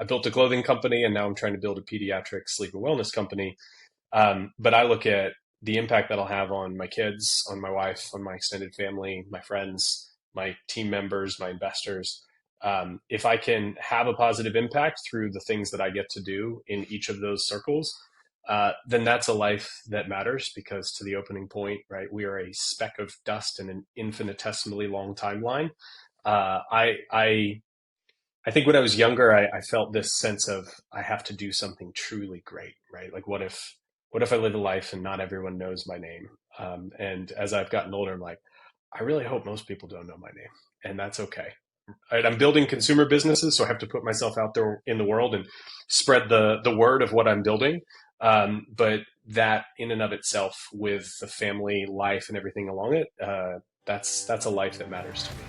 I built a clothing company, and now I'm trying to build a pediatric sleep and wellness company. But I look at the impact that I'll have on my kids, on my wife, on my extended family, my friends, my team members, my investors. If I can have a positive impact through the things that I get to do in each of those circles, then that's a life that matters, because to the opening point, right, we are a speck of dust in an infinitesimally long timeline. I think when I was younger, I felt this sense of I have to do something truly great, right? Like, what if I live a life and not everyone knows my name? And as I've gotten older, I'm like, I really hope most people don't know my name, and that's okay. Right? I'm building consumer businesses, so I have to put myself out there in the world and spread the word of what I'm building. But that, in and of itself, with the family life and everything along it, that's a life that matters to me.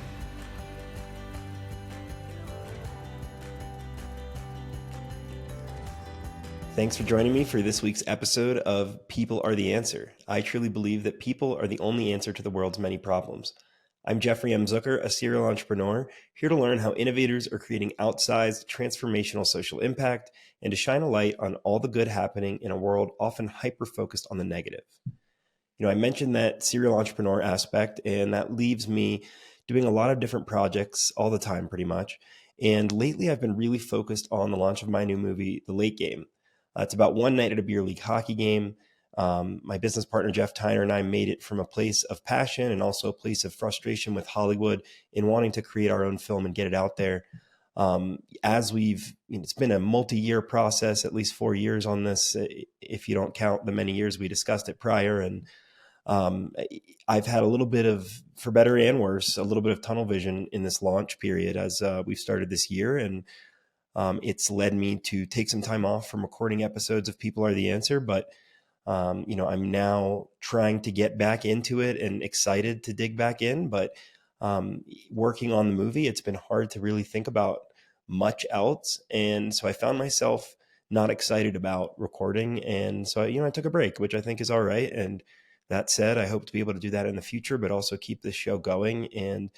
Thanks for joining me for this week's episode of People Are the Answer. I truly believe that people are the only answer to the world's many problems. I'm Jeffrey M. Zucker, a serial entrepreneur, here to learn how innovators are creating outsized, transformational social impact and to shine a light on all the good happening in a world often hyper-focused on the negative. I mentioned that serial entrepreneur aspect, and that leaves me doing a lot of different projects all the time, pretty much. And lately, I've been really focused on the launch of my new movie, The Late Game. It's about one night at a beer league hockey game. My business partner, Jeff Tyner, and I made it from a place of passion and also a place of frustration with Hollywood in wanting to create our own film and get it out there. It's been a multi-year process, at least 4 years on this, if you don't count the many years we discussed it prior. And I've had a little bit of, for better and worse, a little bit of tunnel vision in this launch period as we've started this year. And it's led me to take some time off from recording episodes of People Are the Answer, but I'm now trying to get back into it and excited to dig back in. But working on the movie, it's been hard to really think about much else. And so I found myself not excited about recording. And so, I took a break, which I think is all right. And that said, I hope to be able to do that in the future, but also keep this show going. And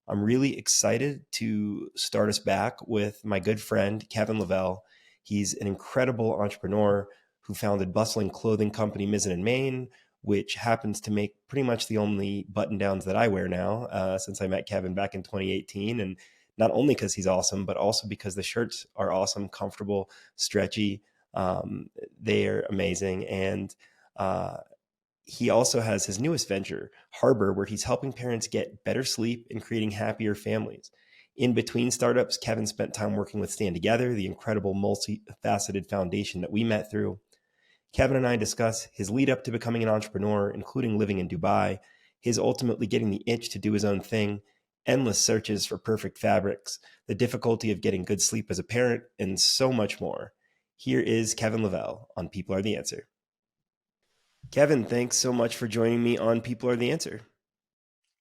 I'm really excited to start us back with my good friend, Kevin Lavelle. He's an incredible entrepreneur who founded bustling clothing company Mizzen Main, which happens to make pretty much the only button-downs that I wear now since I met Kevin back in 2018. And not only because he's awesome, but also because the shirts are awesome, comfortable, stretchy. They're amazing. And he also has his newest venture, Harbor, where he's helping parents get better sleep and creating happier families. In between startups, Kevin spent time working with Stand Together, the incredible multifaceted foundation that we met through. Kevin and I discuss his lead up to becoming an entrepreneur, including living in Dubai, his ultimately getting the itch to do his own thing, endless searches for perfect fabrics, the difficulty of getting good sleep as a parent, and so much more. Here is Kevin Lavelle on People Are the Answer. Kevin, thanks so much for joining me on People Are the Answer.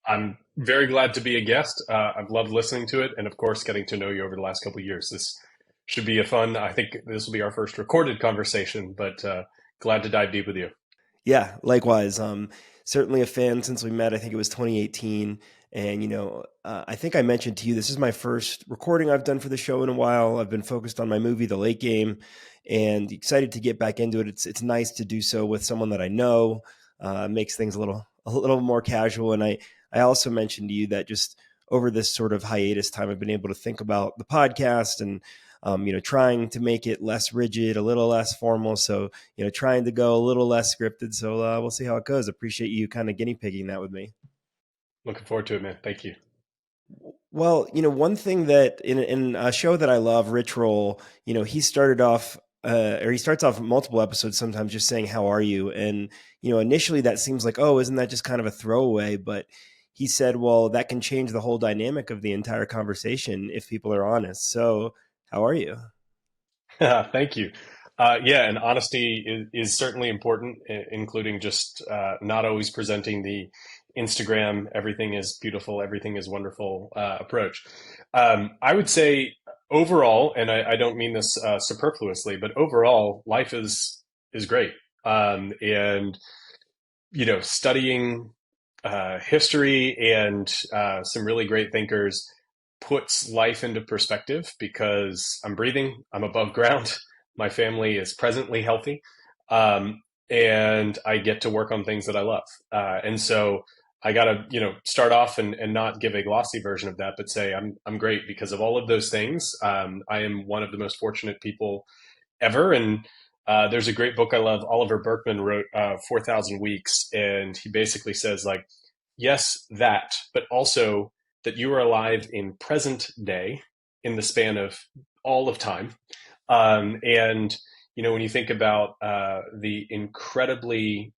I'm very glad to be a guest. I've loved listening to it, and of course, getting to know you over the last couple of years. This should be a fun. I think this will be our first recorded conversation, but glad to dive deep with you. Yeah, likewise. Certainly a fan since we met. I think it was 2018. And, I think I mentioned to you, this is my first recording I've done for the show in a while. I've been focused on my movie, The Late Game, and excited to get back into it. It's nice to do so with someone that I know. Makes things a little more casual. And I also mentioned to you that just over this sort of hiatus time, I've been able to think about the podcast and trying to make it less rigid, a little less formal. So, trying to go a little less scripted. So we'll see how it goes. Appreciate you kind of guinea pigging that with me. Looking forward to it, man. Thank you. Well, one thing that in a show that I love, Rich Roll, he started off, or he starts off multiple episodes sometimes just saying, "How are you?" And, initially that seems like, oh, isn't that just kind of a throwaway? But he said, well, that can change the whole dynamic of the entire conversation if people are honest. So how are you? Thank you. Yeah, and honesty is certainly important, including just not always presenting the Instagram, everything is beautiful, everything is wonderful approach. I would say overall, and I don't mean this superfluously, but overall, life is great. And studying history and some really great thinkers puts life into perspective because I'm breathing, I'm above ground, my family is presently healthy, um, and I get to work on things that I love. And so I got to, start off and not give a glossy version of that, but say I'm great because of all of those things. I am one of the most fortunate people ever. And there's a great book I love. Oliver Berkman wrote 4,000 Weeks, and he basically says like, yes, that, but also that you are alive in present day in the span of all of time. And when you think about the incredibly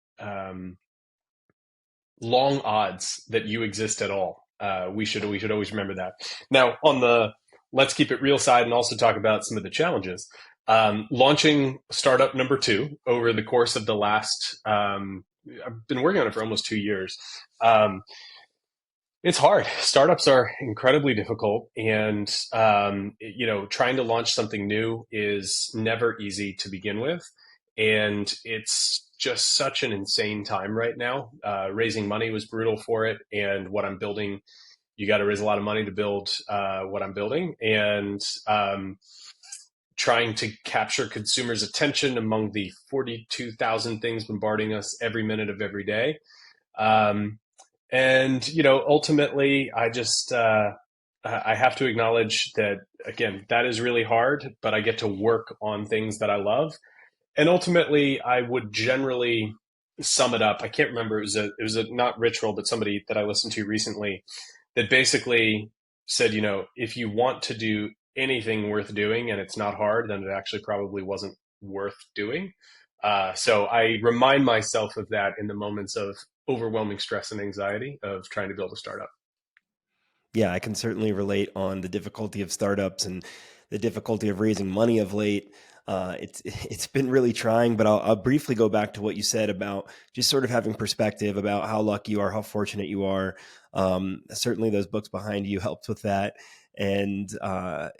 long odds that you exist at all, we should always remember that. Now, on the let's keep it real side, and also talk about some of the challenges. Launching startup number two over the course of the last, I've been working on it for almost 2 years. It's hard. Startups are incredibly difficult, and trying to launch something new is never easy to begin with. And it's just such an insane time right now. Raising money was brutal for it, and what I'm building, you got to raise a lot of money to build what I'm building, and trying to capture consumers' attention among the 42,000 things bombarding us every minute of every day. Um, and ultimately, I have to acknowledge that again, that is really hard, but I get to work on things that I love. And ultimately, I would generally sum it up. I can't remember. It was a not ritual, but somebody that I listened to recently that basically said, if you want to do anything worth doing and it's not hard, then it actually probably wasn't worth doing. So I remind myself of that in the moments of overwhelming stress and anxiety of trying to build a startup. Yeah, I can certainly relate on the difficulty of startups and the difficulty of raising money of late. It's been really trying, but I'll briefly go back to what you said about just sort of having perspective about how lucky you are, how fortunate you are. Certainly, those books behind you helped with that, and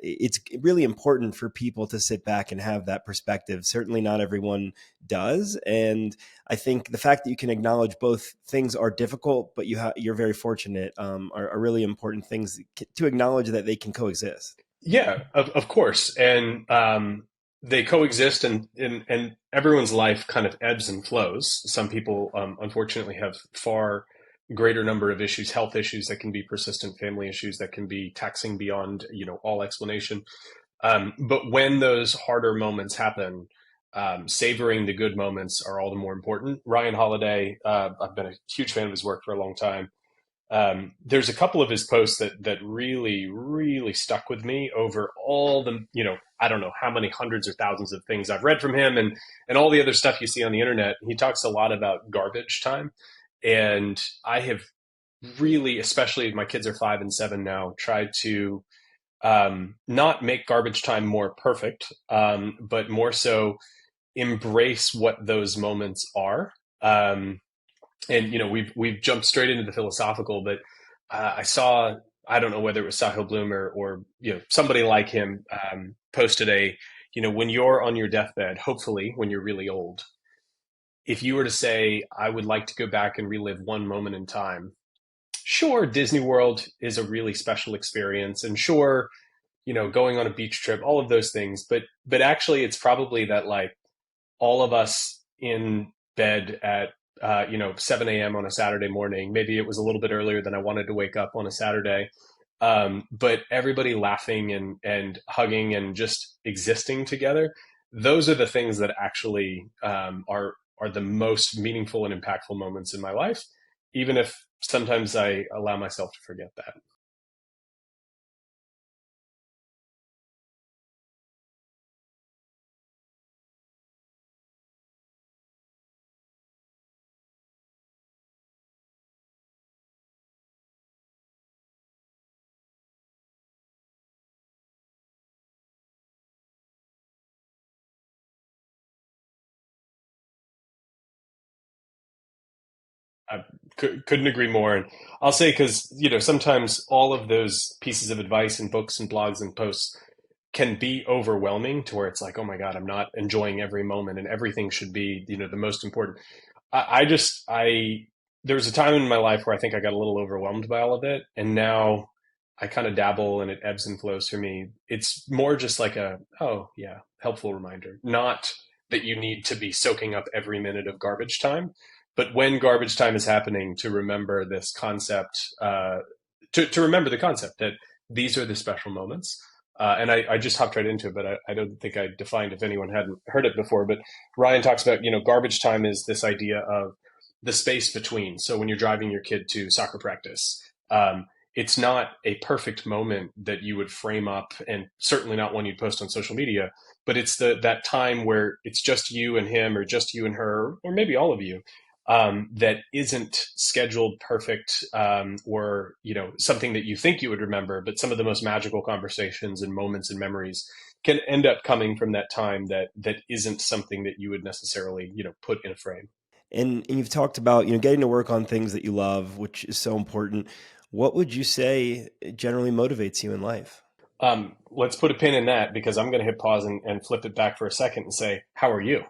it's really important for people to sit back and have that perspective. Certainly, not everyone does, and I think the fact that you can acknowledge both things are difficult, but you're very fortunate, are really important things to acknowledge that they can coexist. Yeah, of course. And they coexist, and everyone's life kind of ebbs and flows. Some people, unfortunately, have far greater number of issues, health issues that can be persistent, family issues that can be taxing beyond, all explanation. But when those harder moments happen, savoring the good moments are all the more important. Ryan Holiday, I've been a huge fan of his work for a long time. There's a couple of his posts that really, really stuck with me over all the, I don't know how many hundreds or thousands of things I've read from him, and all the other stuff you see on the internet. He talks a lot about garbage time. And I have really, especially my kids are 5 and 7 now, tried to not make garbage time more perfect, but more so embrace what those moments are. And we've jumped straight into the philosophical, but I saw, I don't know whether it was Sahil Bloom or somebody like him, posted a, when you're on your deathbed, hopefully when you're really old, if you were to say I would like to go back and relive one moment in time, sure, Disney World is a really special experience, and sure, going on a beach trip, all of those things, but actually it's probably that like all of us in bed at 7 a.m. on a Saturday morning. Maybe it was a little bit earlier than I wanted to wake up on a Saturday, but everybody laughing and hugging and just existing together. Those are the things that actually are the most meaningful and impactful moments in my life, even if sometimes I allow myself to forget that. I couldn't agree more. And I'll say, because, sometimes all of those pieces of advice and books and blogs and posts can be overwhelming to where it's like, oh my God, I'm not enjoying every moment and everything should be, the most important. I there was a time in my life where I think I got a little overwhelmed by all of it. And now I kind of dabble and it ebbs and flows for me. It's more just like a, oh, yeah, helpful reminder. Not that you need to be soaking up every minute of garbage time, but when garbage time is happening, to remember this concept, to remember the concept that these are the special moments. And I just hopped right into it, but I don't think I defined if anyone hadn't heard it before. But Ryan talks about, garbage time is this idea of the space between. So when you're driving your kid to soccer practice, it's not a perfect moment that you would frame up, and certainly not one you'd post on social media, but it's that time where it's just you and him, or just you and her, or maybe all of you, that isn't scheduled perfect, or something that you think you would remember, but some of the most magical conversations and moments and memories can end up coming from that time that isn't something that you would necessarily put in a frame. And you've talked about, getting to work on things that you love, which is so important. What would you say generally motivates you in life? Let's put a pin in that, because I'm going to hit pause and flip it back for a second and say, how are you?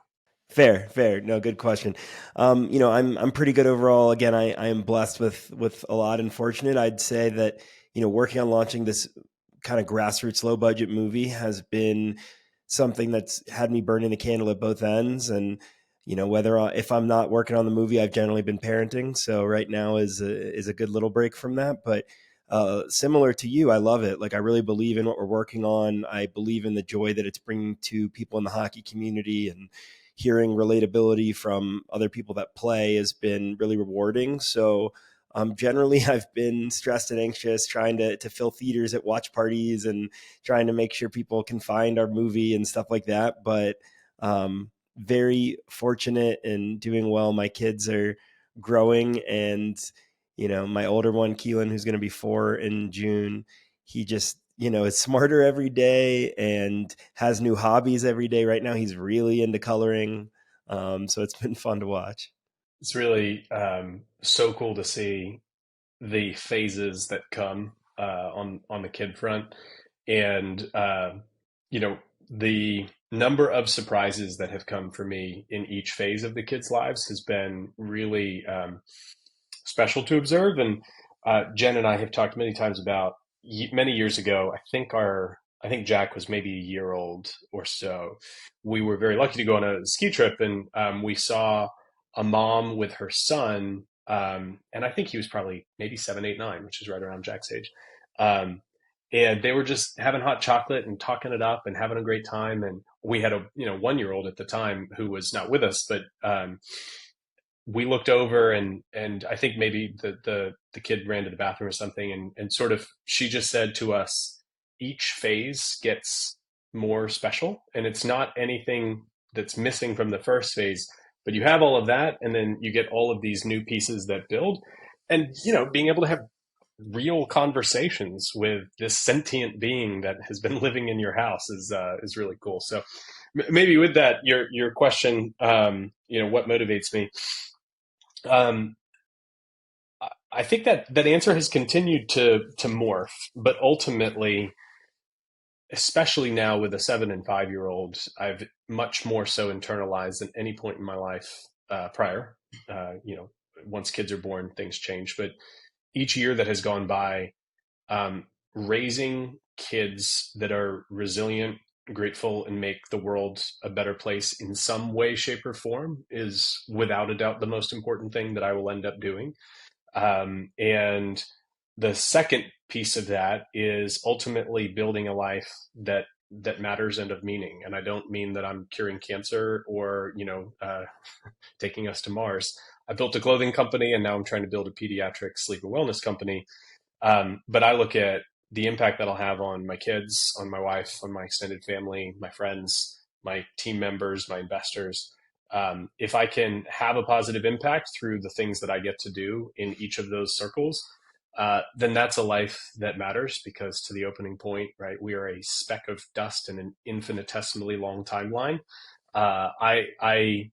Fair, fair. No, good question. I'm pretty good overall. Again, I am blessed with a lot and fortunate. I'd say that, working on launching this kind of grassroots low budget movie has been something that's had me burning the candle at both ends. And, if I'm not working on the movie, I've generally been parenting. So right now is a good little break from that. But similar to you, I love it. Like, I really believe in what we're working on. I believe in the joy that it's bringing to people in the hockey community, and hearing relatability from other people that play has been really rewarding. So generally, I've been stressed and anxious trying to fill theaters at watch parties and trying to make sure people can find our movie and stuff like that. But very fortunate and doing well. My kids are growing, and my older one, Keelan, who's going to be 4 in June, he just is smarter every day and has new hobbies every day. Right now, he's really into coloring, so it's been fun to watch. It's really so cool to see the phases that come on the kid front, and you know the number of surprises that have come for me in each phase of the kids' lives has been really special to observe. And Jen and I have talked many times about, many years ago. I think Jack was maybe a year old or so. We were very lucky to go on a ski trip, and we saw a mom with her son, and I think he was probably maybe 7, 8, 9, which is right around Jack's age. Um, and they were just having hot chocolate and talking it up and having a great time. And we had a 1 year old at the time who was not with us, but we looked over, and I think maybe the kid ran to the bathroom or something, and sort of she just said to us, each phase gets more special, and it's not anything that's missing from the first phase, but you have all of that, and then you get all of these new pieces that build. And being able to have real conversations with this sentient being that has been living in your house is really cool. So maybe with that, your question, what motivates me, um, I think that answer has continued to morph, but ultimately, especially now with a 7 and 5 year old, I've much more so internalized than any point in my life prior. Once kids are born, things change, but each year that has gone by, raising kids that are resilient, grateful, and make the world a better place in some way, shape, or form is without a doubt the most important thing that I will end up doing. And the second piece of that is ultimately building a life that matters and of meaning. And I don't mean that I'm curing cancer or taking us to Mars. I built a clothing company, and now I'm trying to build a pediatric sleep and wellness company. But I look at the impact that I'll have on my kids, on my wife, on my extended family, my friends, my team members, my investors. If I can have a positive impact through the things that I get to do in each of those circles, then that's a life that matters. Because to the opening point, right, we are a speck of dust in an infinitesimally long timeline. Uh, I, I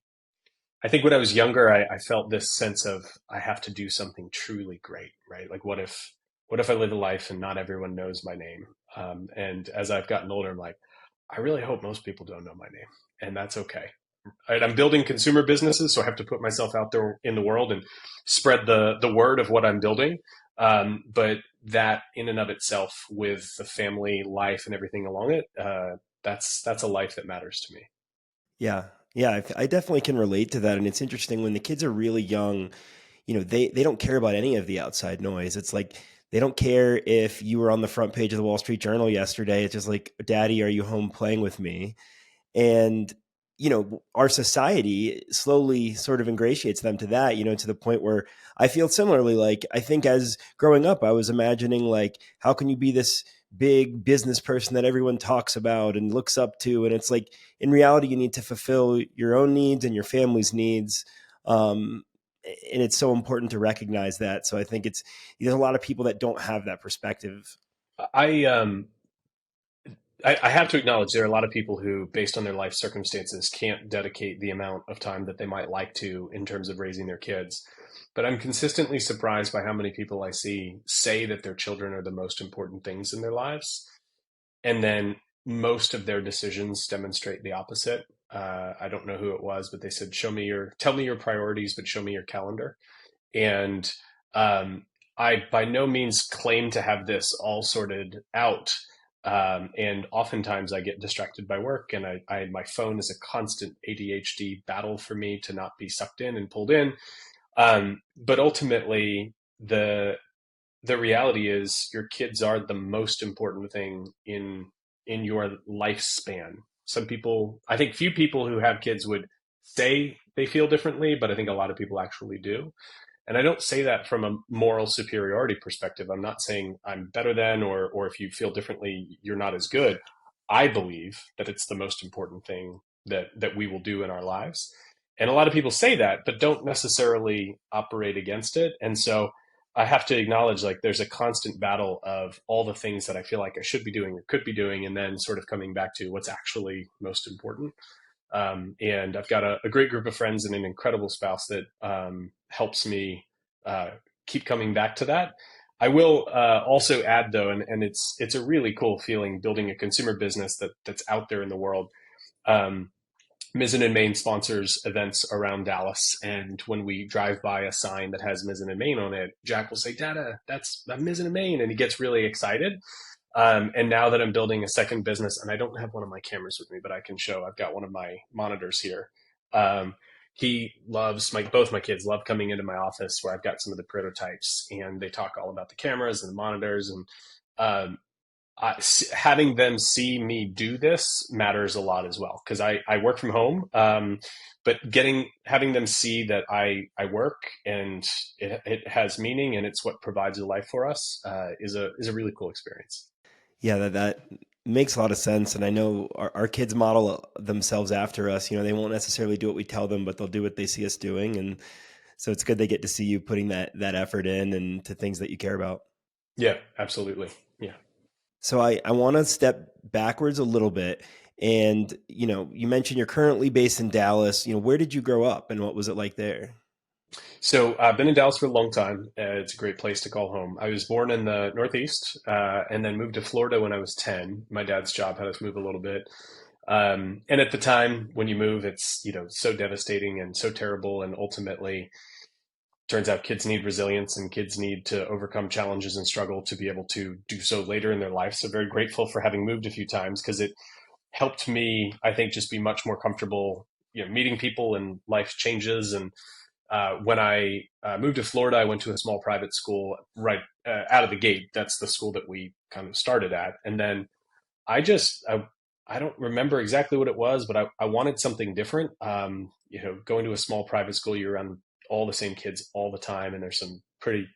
I think when I was younger, I felt this sense of, I have to do something truly great, right? Like, what if I live a life and not everyone knows my name? And as I've gotten older, I'm like, I really hope most people don't know my name, and that's okay. Right? I'm building consumer businesses, so I have to put myself out there in the world and spread the word of what I'm building. But that in and of itself, with the family life and everything along it, that's a life that matters to me. Yeah. Yeah, I definitely can relate to that. And it's interesting when the kids are really young, they don't care about any of the outside noise. It's like they don't care if you were on the front page of the Wall Street Journal yesterday. It's just like, Daddy, are you home playing with me? And our society slowly sort of ingratiates them to that, to the point where I feel similarly. Like, I think as growing up, I was imagining, like, how can you be this big business person that everyone talks about and looks up to? And it's like, in reality, you need to fulfill your own needs and your family's needs. um, and it's so important to recognize that. So I think there's a lot of people that don't have that perspective. I um I have to acknowledge there are a lot of people who, based on their life circumstances, can't dedicate the amount of time that they might like to in terms of raising their kids. But I'm consistently surprised by how many people I see say that their children are the most important things in their lives, and then most of their decisions demonstrate the opposite. I don't know who it was, but they said, tell me your priorities, but show me your calendar." And um, I by no means claim to have this all sorted out. And oftentimes I get distracted by work, and my phone is a constant ADHD battle for me to not be sucked in and pulled in. But ultimately, the reality is your kids are the most important thing in your lifespan. Some people, I think few people who have kids would say they feel differently, but I think a lot of people actually do. And I don't say that from a moral superiority perspective. I'm not saying I'm better than, or if you feel differently, you're not as good. I believe that it's the most important thing that we will do in our lives. And a lot of people say that, but don't necessarily operate against it. And so I have to acknowledge, like, there's a constant battle of all the things that I feel like I should be doing or could be doing, and then sort of coming back to what's actually most important. And I've got a great group of friends and an incredible spouse that helps me uh, keep coming back to that. I will also add, though, and it's a really cool feeling building a consumer business that's out there in the world. Um, Mizzen Main sponsors events around Dallas, and when we drive by a sign that has Mizzen Main on it, Jack will say, "Dada, that's Mizzen Main," and he gets really excited. And now that I'm building a second business, and I don't have one of my cameras with me, but I can show, I've got one of my monitors here. Um, he loves both my kids love coming into my office where I've got some of the prototypes, and they talk all about the cameras and the monitors. And um, having them see me do this matters a lot as well, because I work from home. But having them see that I work, and it has meaning, and it's what provides a life for us, is a really cool experience. Yeah, that makes a lot of sense. And I know our kids model themselves after us. They won't necessarily do what we tell them, but they'll do what they see us doing. And so it's good they get to see you putting that effort in and to things that you care about. Yeah, absolutely. Yeah. So I want to step backwards a little bit. And, you mentioned you're currently based in Dallas. Where did you grow up and what was it like there? So I've been in Dallas for a long time. It's a great place to call home. I was born in the Northeast, and then moved to Florida when I was 10. My dad's job had us move a little bit. And at the time when you move, it's, so devastating and so terrible. And ultimately, turns out kids need resilience, and kids need to overcome challenges and struggle to be able to do so later in their life. So very grateful for having moved a few times, because it helped me, I think, just be much more comfortable, meeting people and life changes. And when I moved to Florida, I went to a small private school right out of the gate. That's the school that we kind of started at. And then I just, I don't remember exactly what it was, but I wanted something different. Going to a small private school, you're around all the same kids all the time, and there's some pretty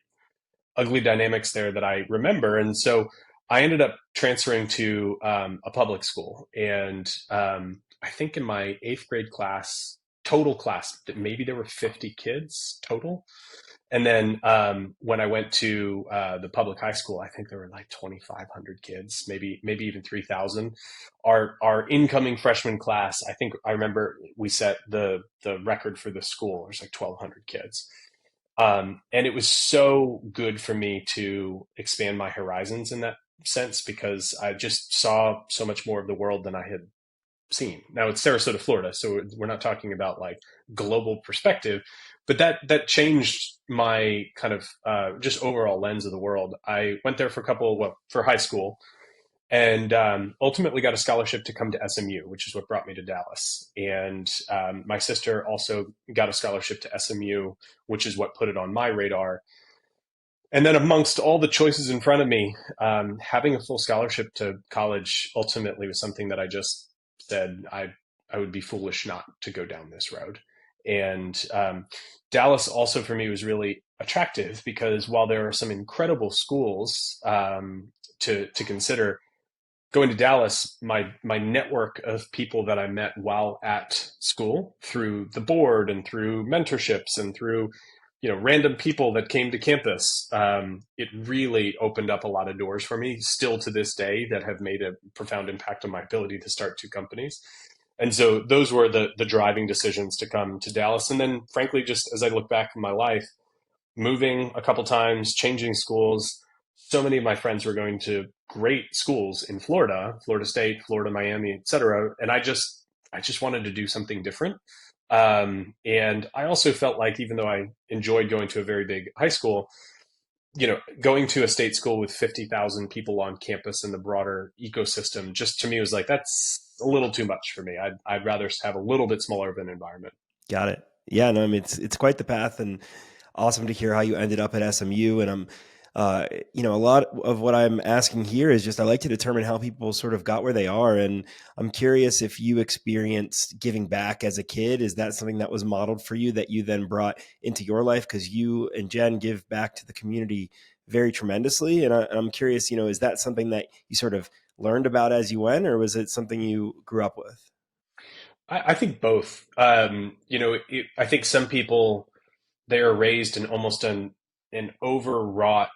ugly dynamics there that I remember. And so I ended up transferring to a public school. And I think in my eighth grade class, total class, maybe there were 50 kids total. And then when I went to the public high school, I think there were like 2,500 kids, maybe even 3,000. Our incoming freshman class, I think I remember we set the record for the school. There's like 1,200 kids. And it was so good for me to expand my horizons in that sense, because I just saw so much more of the world than I had scene. Now it's Sarasota, Florida, so we're not talking about like global perspective, but that changed my kind of just overall lens of the world. I went there for a couple, well, for high school, and ultimately got a scholarship to come to SMU, which is what brought me to Dallas. And my sister also got a scholarship to SMU, which is what put it on my radar. And then amongst all the choices in front of me, having a full scholarship to college ultimately was something that I just said I would be foolish not to go down this road. And Dallas also for me was really attractive because while there are some incredible schools to consider, going to Dallas, my network of people that I met while at school through the board and through mentorships and through random people that came to campus, it really opened up a lot of doors for me. Still to this day, that have made a profound impact on my ability to start two companies. And so those were the driving decisions to come to Dallas. And then, frankly, just as I look back in my life, moving a couple times, changing schools. So many of my friends were going to great schools in Florida, Florida State, Florida, Miami, et cetera. And I just wanted to do something different. And I also felt like even though I enjoyed going to a very big high school, going to a state school with 50,000 people on campus in the broader ecosystem, just to me was like, that's a little too much for me. I'd rather have a little bit smaller of an environment. Got it. Yeah, no, I mean it's quite the path, and awesome to hear how you ended up at SMU. And a lot of what I'm asking here is just I like to determine how people sort of got where they are, and I'm curious if you experienced giving back as a kid. Is that something that was modeled for you that you then brought into your life? Because you and Jen give back to the community very tremendously, and I'm curious, is that something that you sort of learned about as you went, or was it something you grew up with? I think both. I think some people they are raised in almost an overwrought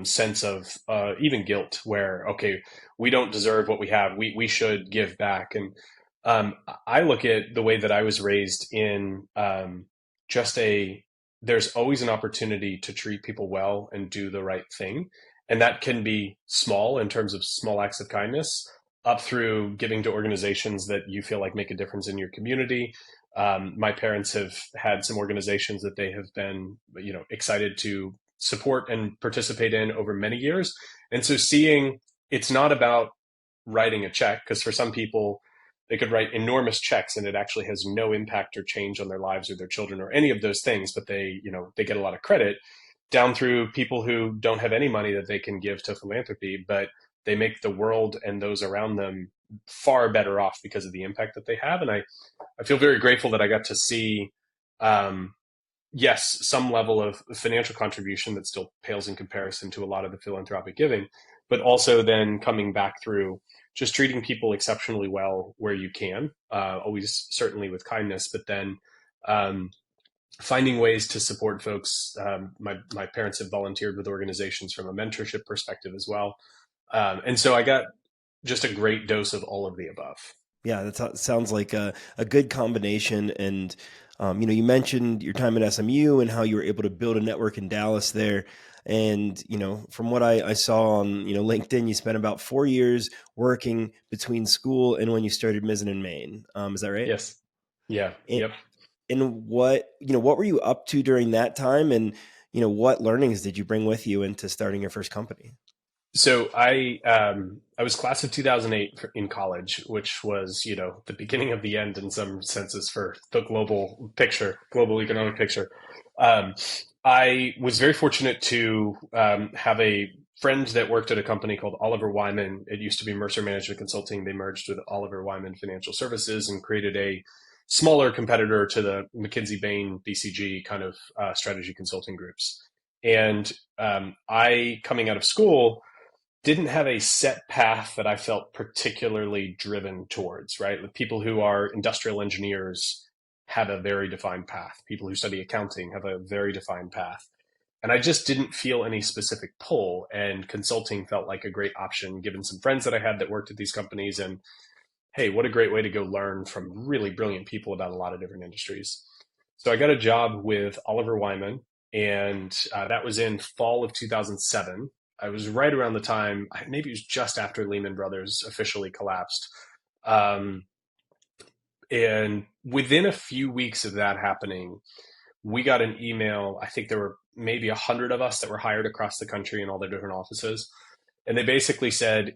sense of even guilt, where okay, we don't deserve what we have. We should give back. And I look at the way that I was raised in just a there's always an opportunity to treat people well and do the right thing, and that can be small in terms of small acts of kindness, up through giving to organizations that you feel like make a difference in your community. My parents have had some organizations that they have been, excited to support and participate in over many years. And so seeing it's not about writing a check, because for some people, they could write enormous checks and it actually has no impact or change on their lives or their children or any of those things, but they get a lot of credit, down through people who don't have any money that they can give to philanthropy, but they make the world and those around them far better off because of the impact that they have. And I feel very grateful that I got to see, um, yes, some level of financial contribution that still pales in comparison to a lot of the philanthropic giving, but also then coming back through just treating people exceptionally well where you can, always certainly with kindness, but then um, finding ways to support folks. My parents have volunteered with organizations from a mentorship perspective as well. And so I got just a great dose of all of the above. Yeah, that sounds like a good combination. And, you mentioned your time at SMU and how you were able to build a network in Dallas there. And, from what I saw on, LinkedIn, you spent about 4 years working between school and when you started Mizzen Main. Is that right? Yes. Yeah. And, Yep. and what were you up to during that time? And, what learnings did you bring with you into starting your first company? So I was class of 2008 in college, which was the beginning of the end in some senses for the global economic picture. Um, I was very fortunate to have a friend that worked at a company called Oliver Wyman. It used to be Mercer Management Consulting. They merged with Oliver Wyman Financial Services and created a smaller competitor to the McKinsey Bain BCG kind of strategy consulting groups. And I, coming out of school, didn't have a set path that I felt particularly driven towards, right? The people who are industrial engineers have a very defined path. People who study accounting have a very defined path. And I just didn't feel any specific pull. And consulting felt like a great option given some friends that I had that worked at these companies. And hey, what a great way to go learn from really brilliant people about a lot of different industries. So I got a job with Oliver Wyman, and that was in fall of 2007. I was right around the time, maybe it was just after Lehman Brothers officially collapsed. Um, And within a few weeks of that happening, we got an email. I think there were maybe 100 of us that were hired across the country in all their different offices. And they basically said,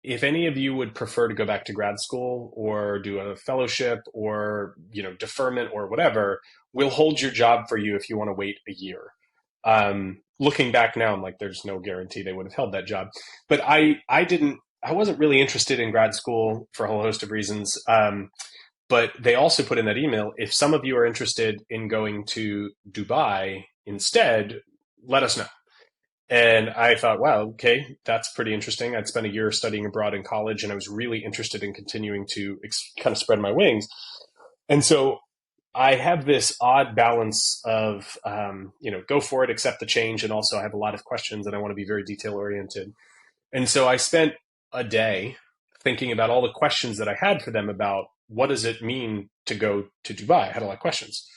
if any of you would prefer to go back to grad school or do a fellowship or deferment or whatever, we'll hold your job for you if you want to wait a year. Looking back now, I'm like, there's no guarantee they would have held that job. But I wasn't really interested in grad school for a whole host of reasons. But they also put in that email, if some of you are interested in going to Dubai instead, let us know. And I thought, wow, okay, that's pretty interesting. I'd spent a year studying abroad in college, and I was really interested in continuing to kind of spread my wings. And so I have this odd balance of, go for it, accept the change. And also I have a lot of questions and I want to be very detail oriented. And so I spent a day thinking about all the questions that I had for them about what does it mean to go to Dubai? I had a lot of questions.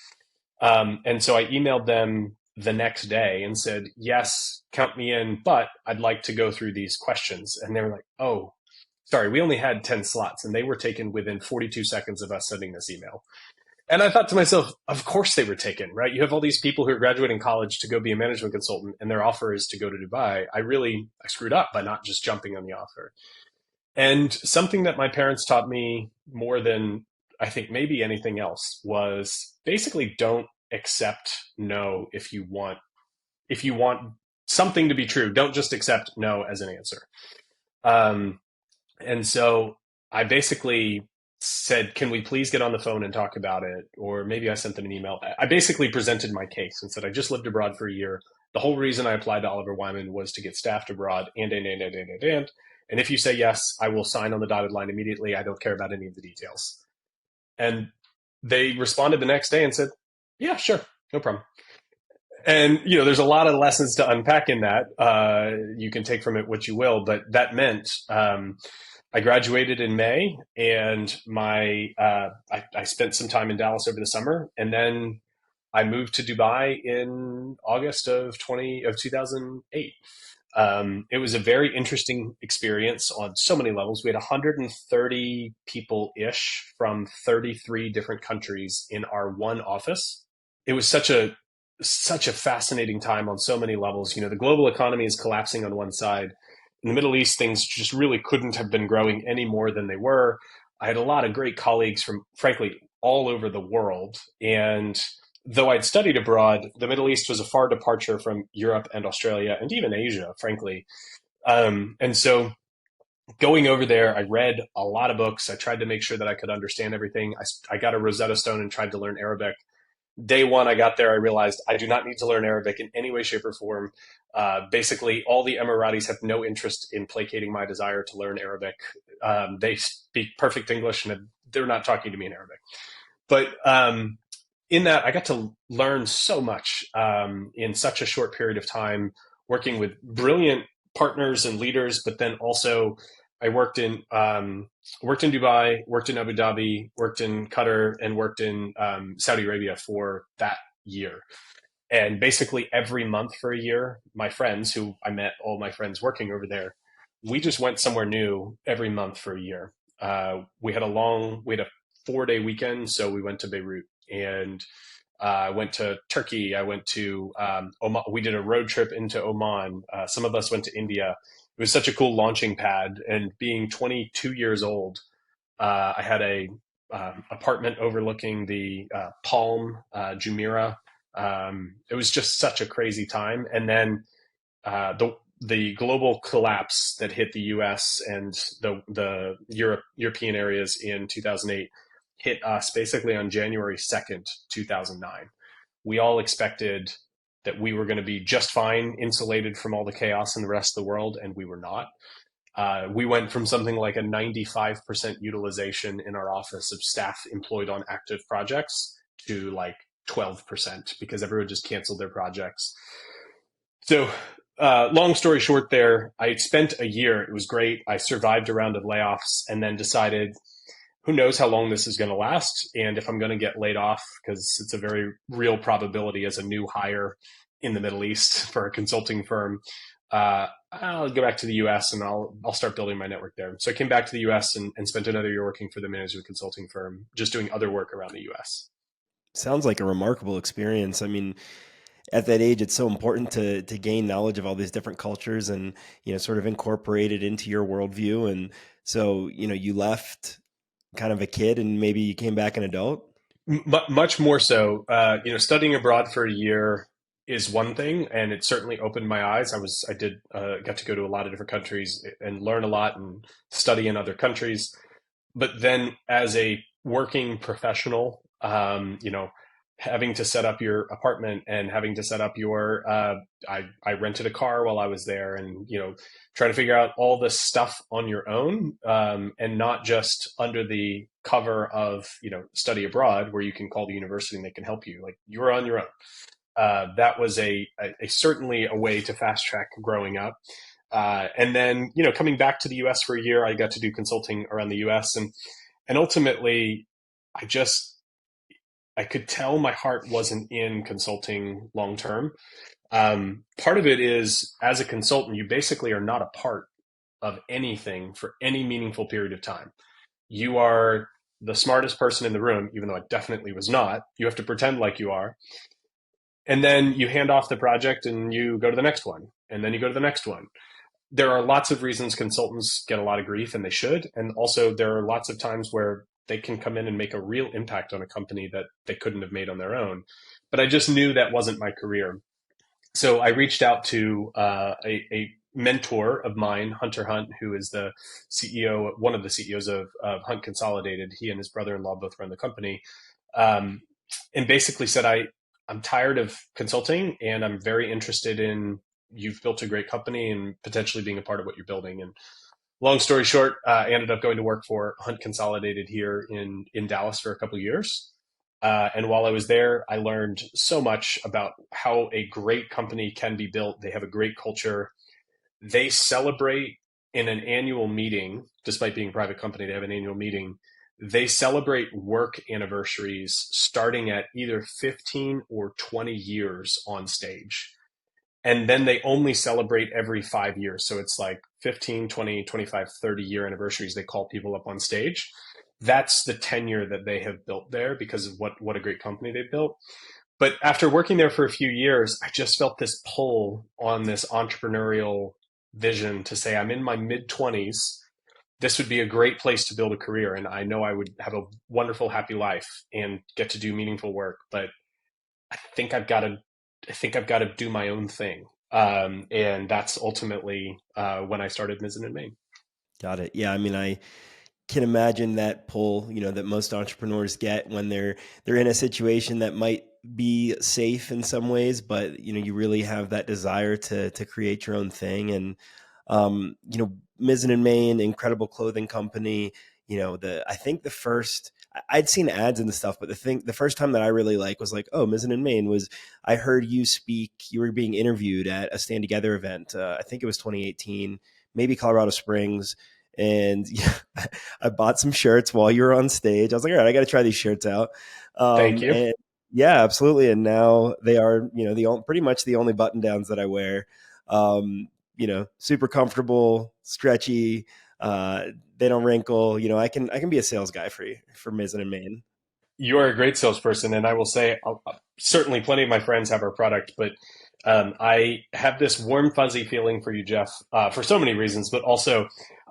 And so I emailed them the next day and said, yes, count me in, but I'd like to go through these questions. And they were like, oh, sorry, we only had 10 slots, and they were taken within 42 seconds of us sending this email. And I thought to myself, of course they were taken, right? You have all these people who are graduating college to go be a management consultant, and their offer is to go to Dubai. I screwed up by not just jumping on the offer. And something that my parents taught me more than I think maybe anything else was basically don't accept no if you want something to be true. Don't just accept no as an answer. Um, and so I basically said, can we please get on the phone and talk about it? Or maybe I sent them an email. I basically presented my case and said, I just lived abroad for a year. The whole reason I applied to Oliver Wyman was to get staffed abroad and if you say yes, I will sign on the dotted line immediately. I don't care about any of the details. And they responded the next day and said, yeah, sure, no problem. And, there's a lot of lessons to unpack in that. You can take from it what you will, but that meant I graduated in May, and I spent some time in Dallas over the summer, and then I moved to Dubai in August of 2008. It was a very interesting experience on so many levels. We had 130 people ish from 33 different countries in our one office. It was such a fascinating time on so many levels. The global economy is collapsing on one side. In the Middle East, things just really couldn't have been growing any more than they were. I had a lot of great colleagues from, frankly, all over the world. And though I'd studied abroad, the Middle East was a far departure from Europe and Australia and even Asia, frankly. And so going over there, I read a lot of books. I tried to make sure that I could understand everything. I got a Rosetta Stone and tried to learn Arabic. Day one, I got there, I realized I do not need to learn Arabic in any way, shape, or form. Basically, all the Emiratis have no interest in placating my desire to learn Arabic. They speak perfect English, and they're not talking to me in Arabic. But in that, I got to learn so much in such a short period of time, working with brilliant partners and leaders, but then also I worked in Dubai, worked in Abu Dhabi, worked in Qatar, and worked in Saudi Arabia for that year. And basically every month for a year, my friends, who I met all my friends working over there, we just went somewhere new every month for a year. We had a 4-day weekend, so we went to Beirut and I went to Turkey. I went to Oman. We did a road trip into Oman. Some of us went to India. It was such a cool launching pad. And being 22 years old, I had a apartment overlooking the Palm, Jumeirah. It was just such a crazy time. And then the global collapse that hit the U.S. and the European areas in 2008 hit us basically on January 2nd, 2009. We all expected that we were going to be just fine, insulated from all the chaos in the rest of the world, and we were not. We went from something like a 95% utilization in our office of staff employed on active projects to like 12% because everyone just canceled their projects. So long story short there, I spent a year. It was great. I survived a round of layoffs and then decided, who knows how long this is going to last and if I'm going to get laid off, because it's a very real probability as a new hire in the Middle East for a consulting firm. I'll go back to the US and I'll start building my network there. So I came back to the US and spent another year working for the management consulting firm, just doing other work around the US. Sounds like a remarkable experience. I mean, at that age, it's so important to gain knowledge of all these different cultures and sort of incorporate it into your worldview. And so you left kind of a kid and maybe you came back an adult. Much more so. Studying abroad for a year is one thing, and it certainly opened my eyes. I got to go to a lot of different countries and learn a lot and study in other countries. But then as a working professional, having to set up your apartment and having to set up I rented a car while I was there, and trying to figure out all this stuff on your own, and not just under the cover of study abroad, where you can call the university and they can help you. Like, you're on your own. That was a certainly a way to fast track growing up. And then, coming back to the US for a year, I got to do consulting around the US, and ultimately I just, I could tell my heart wasn't in consulting long term. Part of it is, as a consultant, you basically are not a part of anything for any meaningful period of time. You are the smartest person in the room, even though I definitely was not. You have to pretend like you are. And then you hand off the project and you go to the next one. And then you go to the next one. There are lots of reasons consultants get a lot of grief, and they should. And also, there are lots of times where they can come in and make a real impact on a company that they couldn't have made on their own. But I just knew that wasn't my career. So I reached out to a mentor of mine, Hunter Hunt, who is the CEO, one of the CEOs of Hunt Consolidated. He and his brother-in-law both run the company, um, and basically said, I'm tired of consulting, and I'm very interested in, you've built a great company and potentially being a part of what you're building. And long story short, I ended up going to work for Hunt Consolidated here in Dallas for a couple of years. And while I was there, I learned so much about how a great company can be built. They have a great culture. They celebrate in an annual meeting, despite being a private company, they have an annual meeting. They celebrate work anniversaries starting at either 15 or 20 years on stage. And then they only celebrate every 5 years. So it's like 15, 20, 25, 30-year anniversaries. They call people up on stage. That's the tenure that they have built there because of what a great company they've built. But after working there for a few years, I just felt this pull on this entrepreneurial vision to say, I'm in my mid 20s. This would be a great place to build a career. And I know I would have a wonderful, happy life and get to do meaningful work. But I think I've got to, I think I've got to do my own thing. And that's ultimately when I started Mizzen Main. Got it. Yeah, I mean, I can imagine that pull, that most entrepreneurs get when they're in a situation that might be safe in some ways, but you really have that desire to create your own thing. And Mizzen and Main, incredible clothing company. I think the first I'd seen ads and stuff, but the first time that I really was like, oh, Mizzen and Main was, I heard you speak. You were being interviewed at a Stand Together event. I think it was 2018, maybe Colorado Springs. And yeah, I bought some shirts while you were on stage. I was like, all right, I got to try these shirts out. Thank you. And yeah, absolutely. And now they are, pretty much the only button downs that I wear. Super comfortable, stretchy. They don't wrinkle. I can be a sales guy for Mizzen and Main. You are a great salesperson, and I will say, certainly plenty of my friends have our product, but I have this warm, fuzzy feeling for you, Jeff, for so many reasons, but also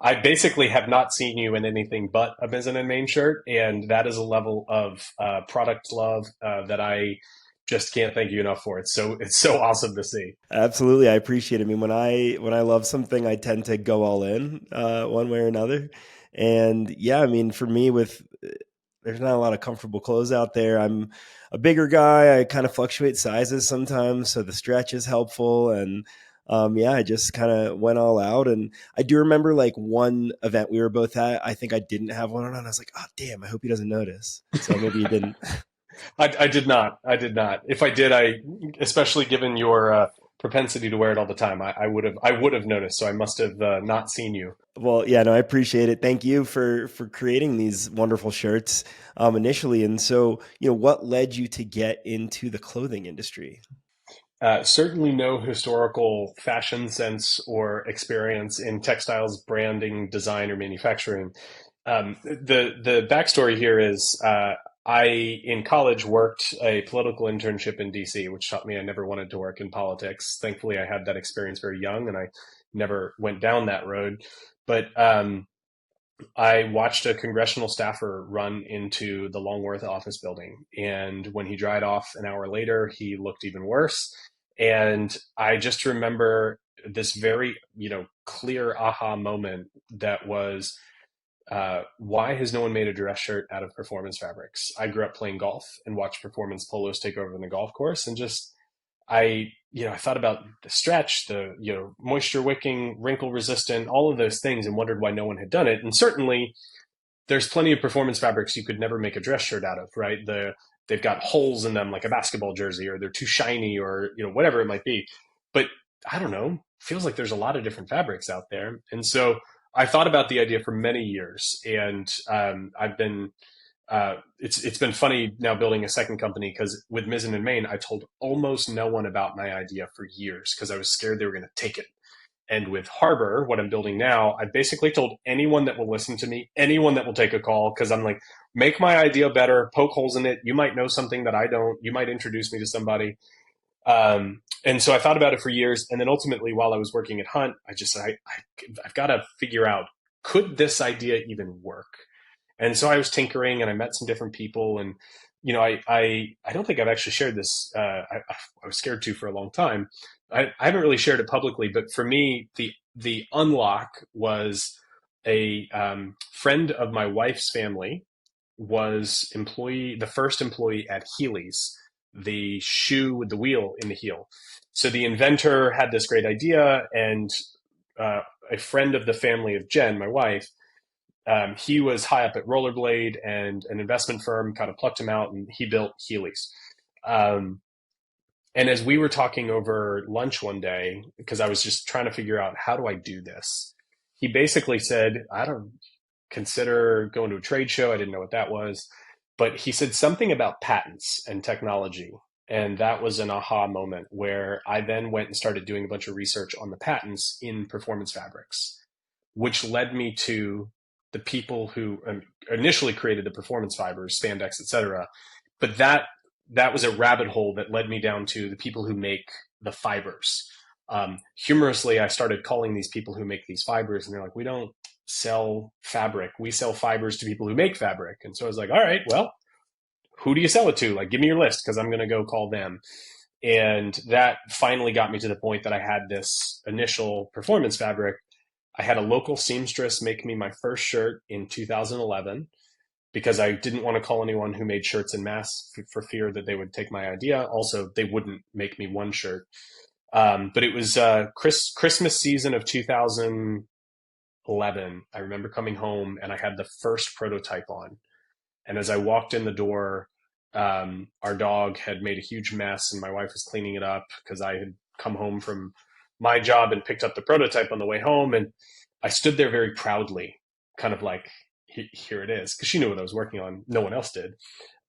I basically have not seen you in anything but a Mizzen and Main shirt, and that is a level of product love that I just can't thank you enough for. It's so awesome to see. Absolutely, I appreciate it. I mean, when I love something, I tend to go all in, one way or another. And yeah, I mean, for me, with there's not a lot of comfortable clothes out there. I'm a bigger guy. I kind of fluctuate sizes sometimes, so the stretch is helpful. And yeah, I just kind of went all out. And I do remember one event we were both at. I think I didn't have one on. I was like, oh damn, I hope he doesn't notice. So maybe he didn't. I did not. I did not. If I did, especially given your propensity to wear it all the time, I would have noticed. So I must have not seen you. Well, yeah, no, I appreciate it. Thank you for creating these wonderful shirts initially. And so, what led you to get into the clothing industry? Certainly no historical fashion sense or experience in textiles, branding, design, or manufacturing. The backstory here is I in college worked a political internship in DC, which taught me I never wanted to work in politics. Thankfully, I had that experience very young, and I never went down that road. But I watched a congressional staffer run into the Longworth office building. And when he dried off an hour later, he looked even worse. And I just remember this very, clear aha moment that was, why has no one made a dress shirt out of performance fabrics? I grew up playing golf and watched performance polos take over in the golf course, and just I thought about the stretch, the moisture wicking, wrinkle resistant, all of those things, and wondered why no one had done it. And certainly, there's plenty of performance fabrics you could never make a dress shirt out of, right? They've got holes in them like a basketball jersey, or they're too shiny, or whatever it might be. But I don't know. Feels like there's a lot of different fabrics out there, and so I thought about the idea for many years, and I've been it's been funny now building a second company because with Mizzen Main, I told almost no one about my idea for years because I was scared they were going to take it. And with Harbor, what I'm building now, I basically told anyone that will listen to me, anyone that will take a call, because I'm like, make my idea better, poke holes in it. You might know something that I don't. You might introduce me to somebody. And so I thought about it for years. And then ultimately, while I was working at Hunt, I've got to figure out, could this idea even work? And so I was tinkering and I met some different people. And, I don't think I've actually shared this. I was scared to for a long time. I haven't really shared it publicly, but for me, the unlock was a friend of my wife's family was the first employee at Heelys, the shoe with the wheel in the heel. So the inventor had this great idea, and a friend of the family of Jen, my wife, he was high up at Rollerblade, and an investment firm kind of plucked him out, and he built Heelys. Um, and as we were talking over lunch one day, because I was just trying to figure out how do I do this, he basically said, I don't consider going to a trade show. I didn't know what that was. But he said something about patents and technology. And that was an aha moment where I then went and started doing a bunch of research on the patents in performance fabrics, which led me to the people who initially created the performance fibers, spandex, etc. But that was a rabbit hole that led me down to the people who make the fibers. Humorously, I started calling these people who make these fibers, and they're like, we don't sell fabric. We sell fibers to people who make fabric. And so I was like, all right, well, who do you sell it to? Like, give me your list because I'm going to go call them. And that finally got me to the point that I had this initial performance fabric. I had a local seamstress make me my first shirt in 2011 because I didn't want to call anyone who made shirts in mass for fear that they would take my idea. Also, they wouldn't make me one shirt. But it was Christmas season of 2011. I remember coming home and I had the first prototype on. And as I walked in the door, our dog had made a huge mess, and my wife was cleaning it up because I had come home from my job and picked up the prototype on the way home. And I stood there very proudly, kind of like, here it is, because she knew what I was working on. No one else did.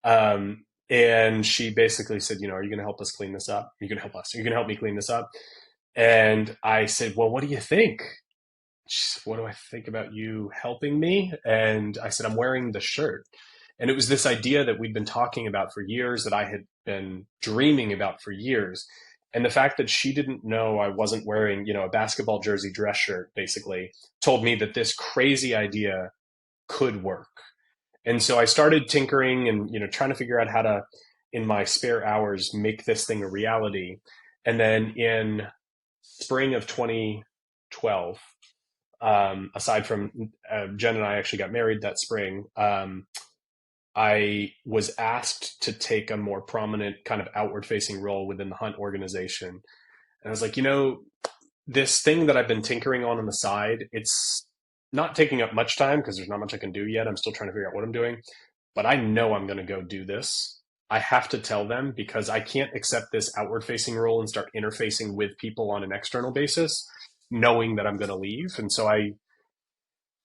And she basically said, are you going to help us clean this up? Are you going to help us? Are you going to help me clean this up? And I said, well, what do you think? She said, what do I think about you helping me? And I said, I'm wearing the shirt. And it was this idea that we'd been talking about for years, that I had been dreaming about for years. And the fact that she didn't know I wasn't wearing, a basketball jersey dress shirt, basically, told me that this crazy idea could work. And so I started tinkering and, trying to figure out how to, in my spare hours, make this thing a reality. And then in spring of 2012, aside from Jen and I actually got married that spring, I was asked to take a more prominent kind of outward facing role within the Hunt organization. And I was like, this thing that I've been tinkering on the side, it's not taking up much time because there's not much I can do yet. I'm still trying to figure out what I'm doing, but I know I'm going to go do this. I have to tell them because I can't accept this outward facing role and start interfacing with people on an external basis, knowing that I'm going to leave. And so I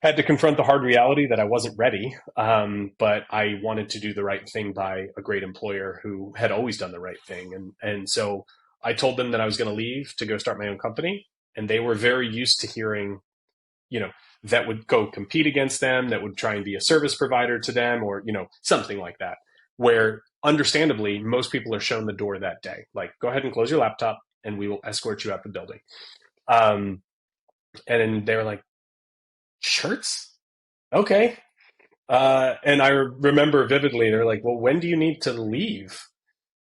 had to confront the hard reality that I wasn't ready, but I wanted to do the right thing by a great employer who had always done the right thing. And so I told them that I was going to leave to go start my own company. And they were very used to hearing, you know, that would go compete against them, that would try and be a service provider to them, or, something like that. Where understandably, most people are shown the door that day. Like, go ahead and close your laptop and we will escort you out the building. Um, and then they were like, shirts? Okay. And I remember vividly, they're like, well, when do you need to leave?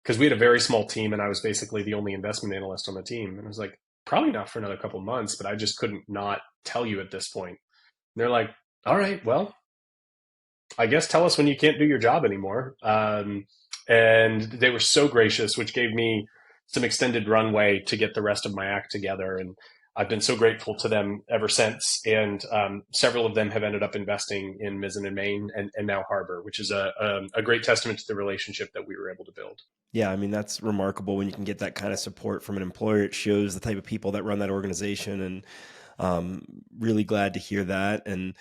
Because we had a very small team and I was basically the only investment analyst on the team. And I was like, probably not for another couple of months, but I just couldn't not tell you at this point. And they're like, all right, well, I guess tell us when you can't do your job anymore. And they were so gracious, which gave me some extended runway to get the rest of my act together. And I've been so grateful to them ever since. And several of them have ended up investing in Mizzen Main and now Harbor, which is a great testament to the relationship that we were able to build. Yeah, I mean, that's remarkable when you can get that kind of support from an employer. It shows the type of people that run that organization, and really glad to hear that. And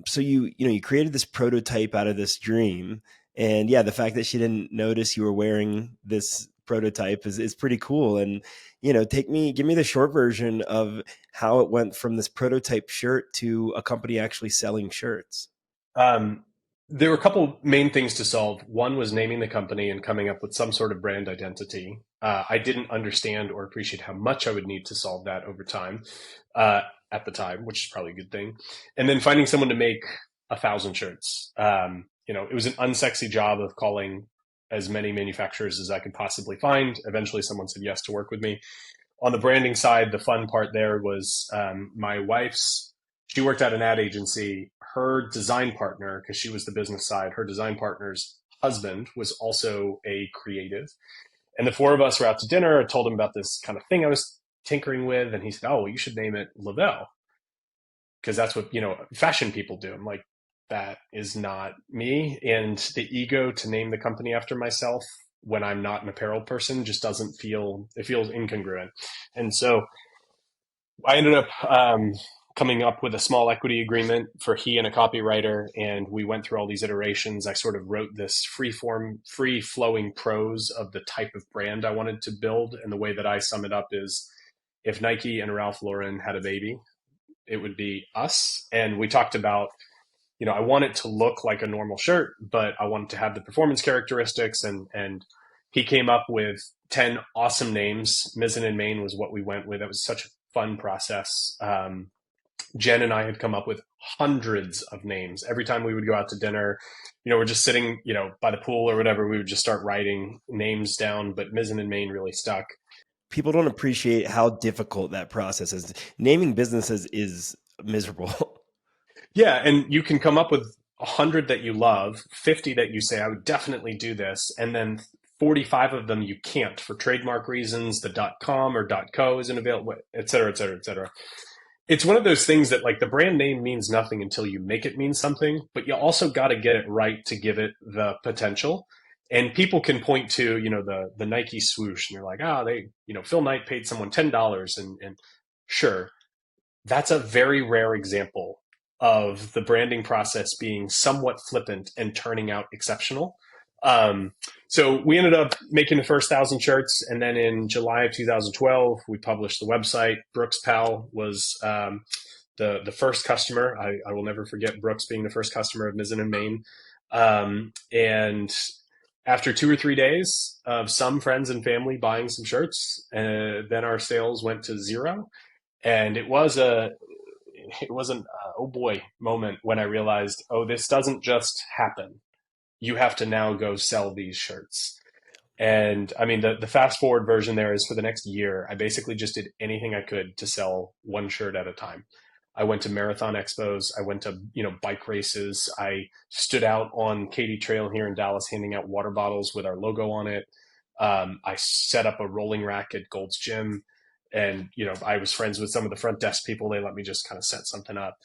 so you created this prototype out of this dream, and yeah, the fact that she didn't notice you were wearing this prototype is pretty cool. And give me the short version of how it went from this prototype shirt to a company actually selling shirts. Um, there were a couple main things to solve. One was naming the company and coming up with some sort of brand identity. I didn't understand or appreciate how much I would need to solve that over time, uh, at the time, which is probably a good thing. And then finding someone to make 1,000 shirts. It was an unsexy job of calling as many manufacturers as I could possibly find. Eventually, someone said yes to work with me. On the branding side, the fun part there was my wife's. She worked at an ad agency. Her design partner, because she was the business side, her design partner's husband was also a creative. And the four of us were out to dinner. I told him about this kind of thing I was tinkering with. And he said, oh, well, you should name it Lavelle, because that's what, fashion people do. I'm like, that is not me. And the ego to name the company after myself when I'm not an apparel person just doesn't feel, it feels incongruent. And so I ended up coming up with a small equity agreement for he and a copywriter, and we went through all these iterations. I sort of wrote this free form, free flowing prose of the type of brand I wanted to build. And the way that I sum it up is, if Nike and Ralph Lauren had a baby, it would be us. And we talked about, I want it to look like a normal shirt, but I want it to have the performance characteristics. And he came up with 10 awesome names. Mizzen Main was what we went with. It was such a fun process. Jen and I had come up with hundreds of names. Every time we would go out to dinner, we're just sitting, by the pool or whatever, we would just start writing names down. But Mizzen Main really stuck. People don't appreciate how difficult that process is. Naming businesses is miserable. Yeah, and you can come up with 100 that you love, 50 that you say, I would definitely do this, and then 45 of them you can't for trademark reasons. The .com or .co isn't available, et cetera, et cetera, et cetera. It's one of those things that, like, the brand name means nothing until you make it mean something, but you also got to get it right to give it the potential. And people can point to, the Nike swoosh, and they're like, Phil Knight paid someone $10, and sure, that's a very rare example of the branding process being somewhat flippant and turning out exceptional. So we ended up making the first 1,000 shirts, and then in July of 2012, we published the website. Brooks Powell was the first customer. I will never forget Brooks being the first customer of Mizzen Main. And after 2 or 3 days of some friends and family buying some shirts, then our sales went to zero. And it was an oh boy moment when I realized, oh, this doesn't just happen. You have to now go sell these shirts. And I mean, the fast forward version there is, for the next year, I basically just did anything I could to sell one shirt at a time. I went to marathon expos. I went to, bike races. I stood out on Katy Trail here in Dallas, handing out water bottles with our logo on it. I set up a rolling rack at Gold's Gym, and, I was friends with some of the front desk people. They let me just kind of set something up.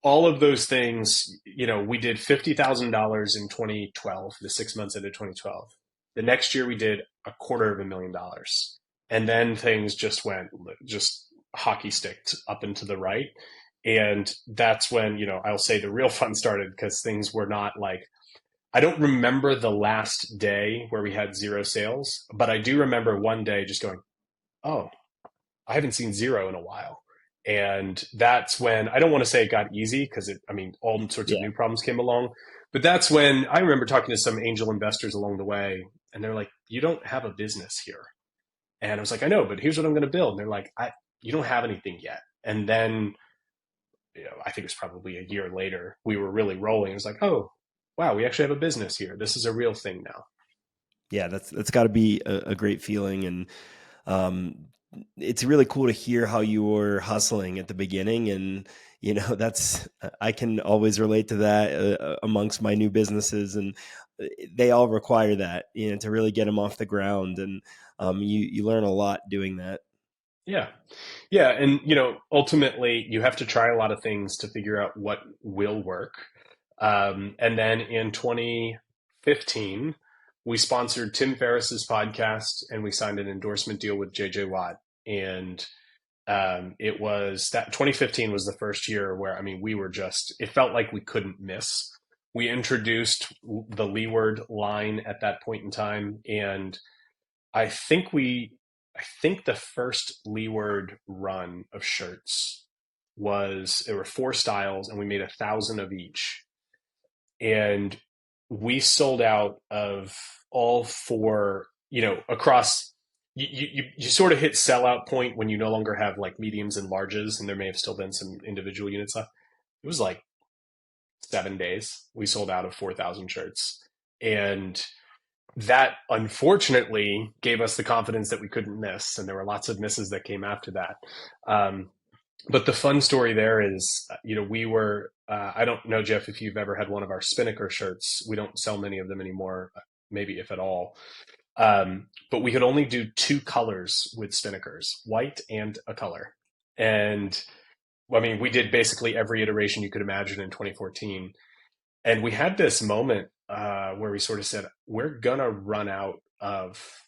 All of those things, we did $50,000 in 2012, the 6 months into 2012. The next year we did $250,000. And then things just went, just hockey sticked up and to the right. And that's when, I'll say the real fun started, because things were not like, I don't remember the last day where we had zero sales, but I do remember one day just going, oh, I haven't seen zero in a while. And that's when I don't want to say it got easy because I mean, all sorts of Yeah. new problems came along. But that's when I remember talking to some angel investors along the way, and they're like, you don't have a business here. And I was like, I know, but here's what I'm going to build. And they're like, you don't have anything yet. And then, I think it was probably a year later, we were really rolling. It was like, oh, wow, we actually have a business here. This is a real thing now. Yeah, that's got to be a great feeling, and um, it's really cool to hear how you were hustling at the beginning, and that's I can always relate to that amongst my new businesses, and they all require that, to really get them off the ground, and you learn a lot doing that. Yeah. Yeah. And, ultimately, you have to try a lot of things to figure out what will work. And then in 2015, we sponsored Tim Ferriss's podcast and we signed an endorsement deal with JJ Watt. And it was that 2015 was the first year where, I mean, we were just, it felt like we couldn't miss. We introduced the Leeward line at that point in time. And I think I think the first Leeward run of shirts there were four styles and we made 1,000 of each. And we sold out of all four, across, you sort of hit sellout point when you no longer have like mediums and larges, and there may have still been some individual units left. It was like 7 days. We sold out of 4,000 shirts. And that unfortunately gave us the confidence that we couldn't miss. And there were lots of misses that came after that. Um, but the fun story there is, we were, I don't know, Jeff, if you've ever had one of our Spinnaker shirts. We don't sell many of them anymore, maybe if at all. But we could only do two colors with Spinnakers, white and a color. And I mean, we did basically every iteration you could imagine in 2014. And we had this moment where we sort of said, we're going to run out of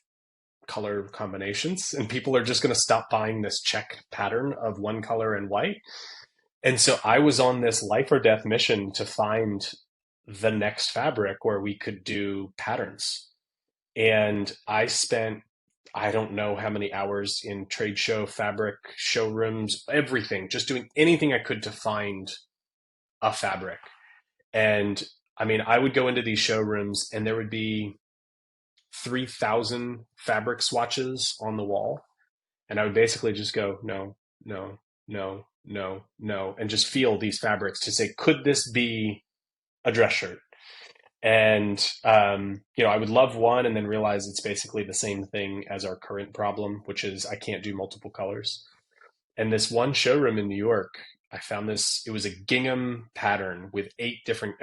color combinations and people are just going to stop buying this check pattern of one color and white. And so I was on this life or death mission to find the next fabric where we could do patterns. And I spent, I don't know how many hours in trade show fabric showrooms, everything, just doing anything I could to find a fabric. And I mean, I would go into these showrooms and there would be 3,000 fabric swatches on the wall. And I would basically just go, no, no, no, no, no, and just feel these fabrics to say, could this be a dress shirt? And, I would love one and then realize it's basically the same thing as our current problem, which is I can't do multiple colors. And this one showroom in New York, I found this, it was a gingham pattern with eight different,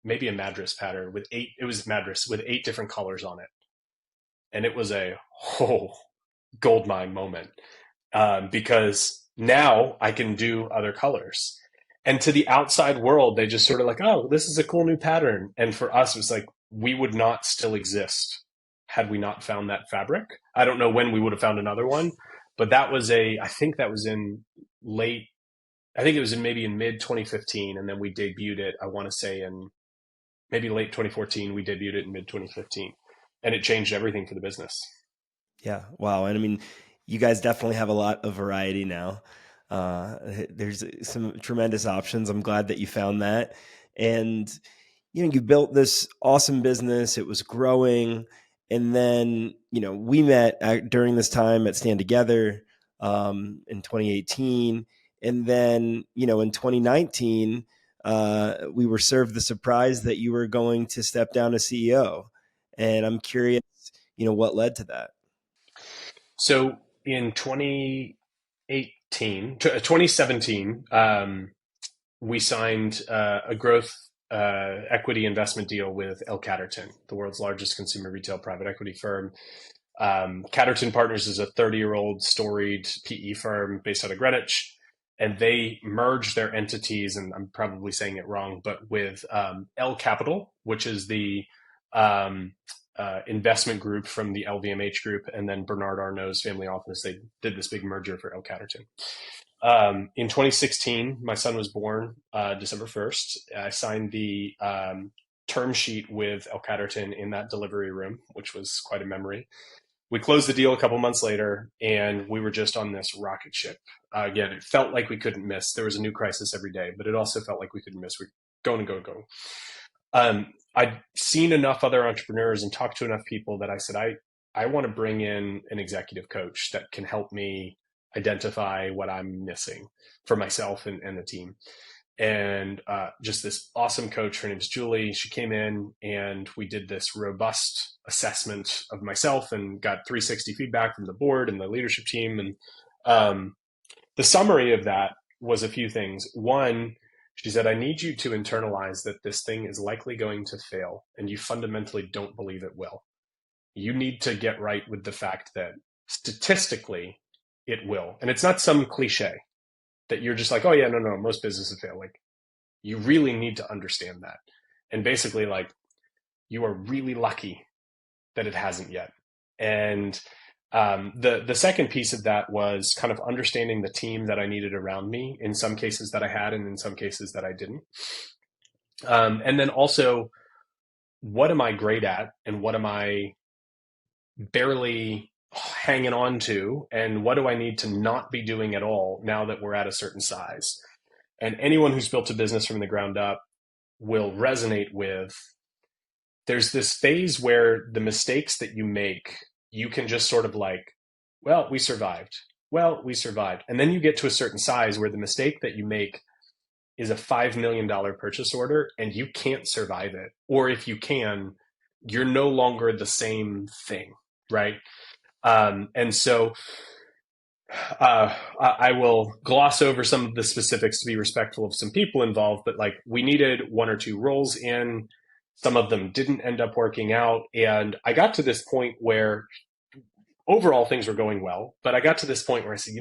maybe a madras pattern with it was madras with eight different colors on it. And it was a whole gold mine moment because now I can do other colors. And to the outside world, they just sort of like, oh, this is a cool new pattern. And for us, it was like, we would not still exist had we not found that fabric. I don't know when we would have found another one, but I think that was in late, I think it was maybe in mid 2015. And then we debuted it, I want to say in maybe late 2014, we debuted it in mid 2015. And it changed everything for the business. Yeah. Wow. And I mean, you guys definitely have a lot of variety now. There's some tremendous options. I'm glad that you found that. And, you built this awesome business. It was growing. And then, we met during this time at Stand Together in 2018. And then, in 2019, we were served the surprise that you were going to step down as CEO. And I'm curious, what led to that? So in 2017, we signed a growth equity investment deal with L Catterton, the world's largest consumer retail private equity firm. Catterton Partners is a 30-year-old storied PE firm based out of Greenwich, and they merged their entities, and I'm probably saying it wrong, but with L Capital, which is the investment group from the LVMH group, and then Bernard Arnault's family office. They did this big merger for El Catterton. In 2016, my son was born December 1st. I signed the term sheet with L Catterton in that delivery room, which was quite a memory. We closed the deal a couple months later, and we were just on this rocket ship. Again, it felt like we couldn't miss. There was a new crisis every day, but it also felt like we couldn't miss. We're going and go. I'd seen enough other entrepreneurs and talked to enough people that I said, I want to bring in an executive coach that can help me identify what I'm missing for myself and the team. And just this awesome coach, her name's Julie. She came in and we did this robust assessment of myself and got 360 feedback from the board and the leadership team. And the summary of that was a few things. One, she said, I need you to internalize that this thing is likely going to fail and you fundamentally don't believe it will. You need to get right with the fact that statistically it will. And it's not some cliche that you're just like, oh yeah, no, most businesses fail. Like, you really need to understand that. And basically, like, you are really lucky that it hasn't yet. And the second piece of that was kind of understanding the team that I needed around me, in some cases that I had, and in some cases that I didn't. And then also, what am I great at, and what am I barely hanging on to, and what do I need to not be doing at all now that we're at a certain size? And anyone who's built a business from the ground up will resonate with, there's this phase where the mistakes that you make, you can just sort of like, well, we survived. Well, we survived. And then you get to a certain size where the mistake that you make is a $5 million purchase order and you can't survive it. Or if you can, you're no longer the same thing, right? And so I will gloss over some of the specifics to be respectful of some people involved, but like, we needed one or two roles in. Some of them didn't end up working out. And I got to this point where overall things were going well, but I got to this point where I said,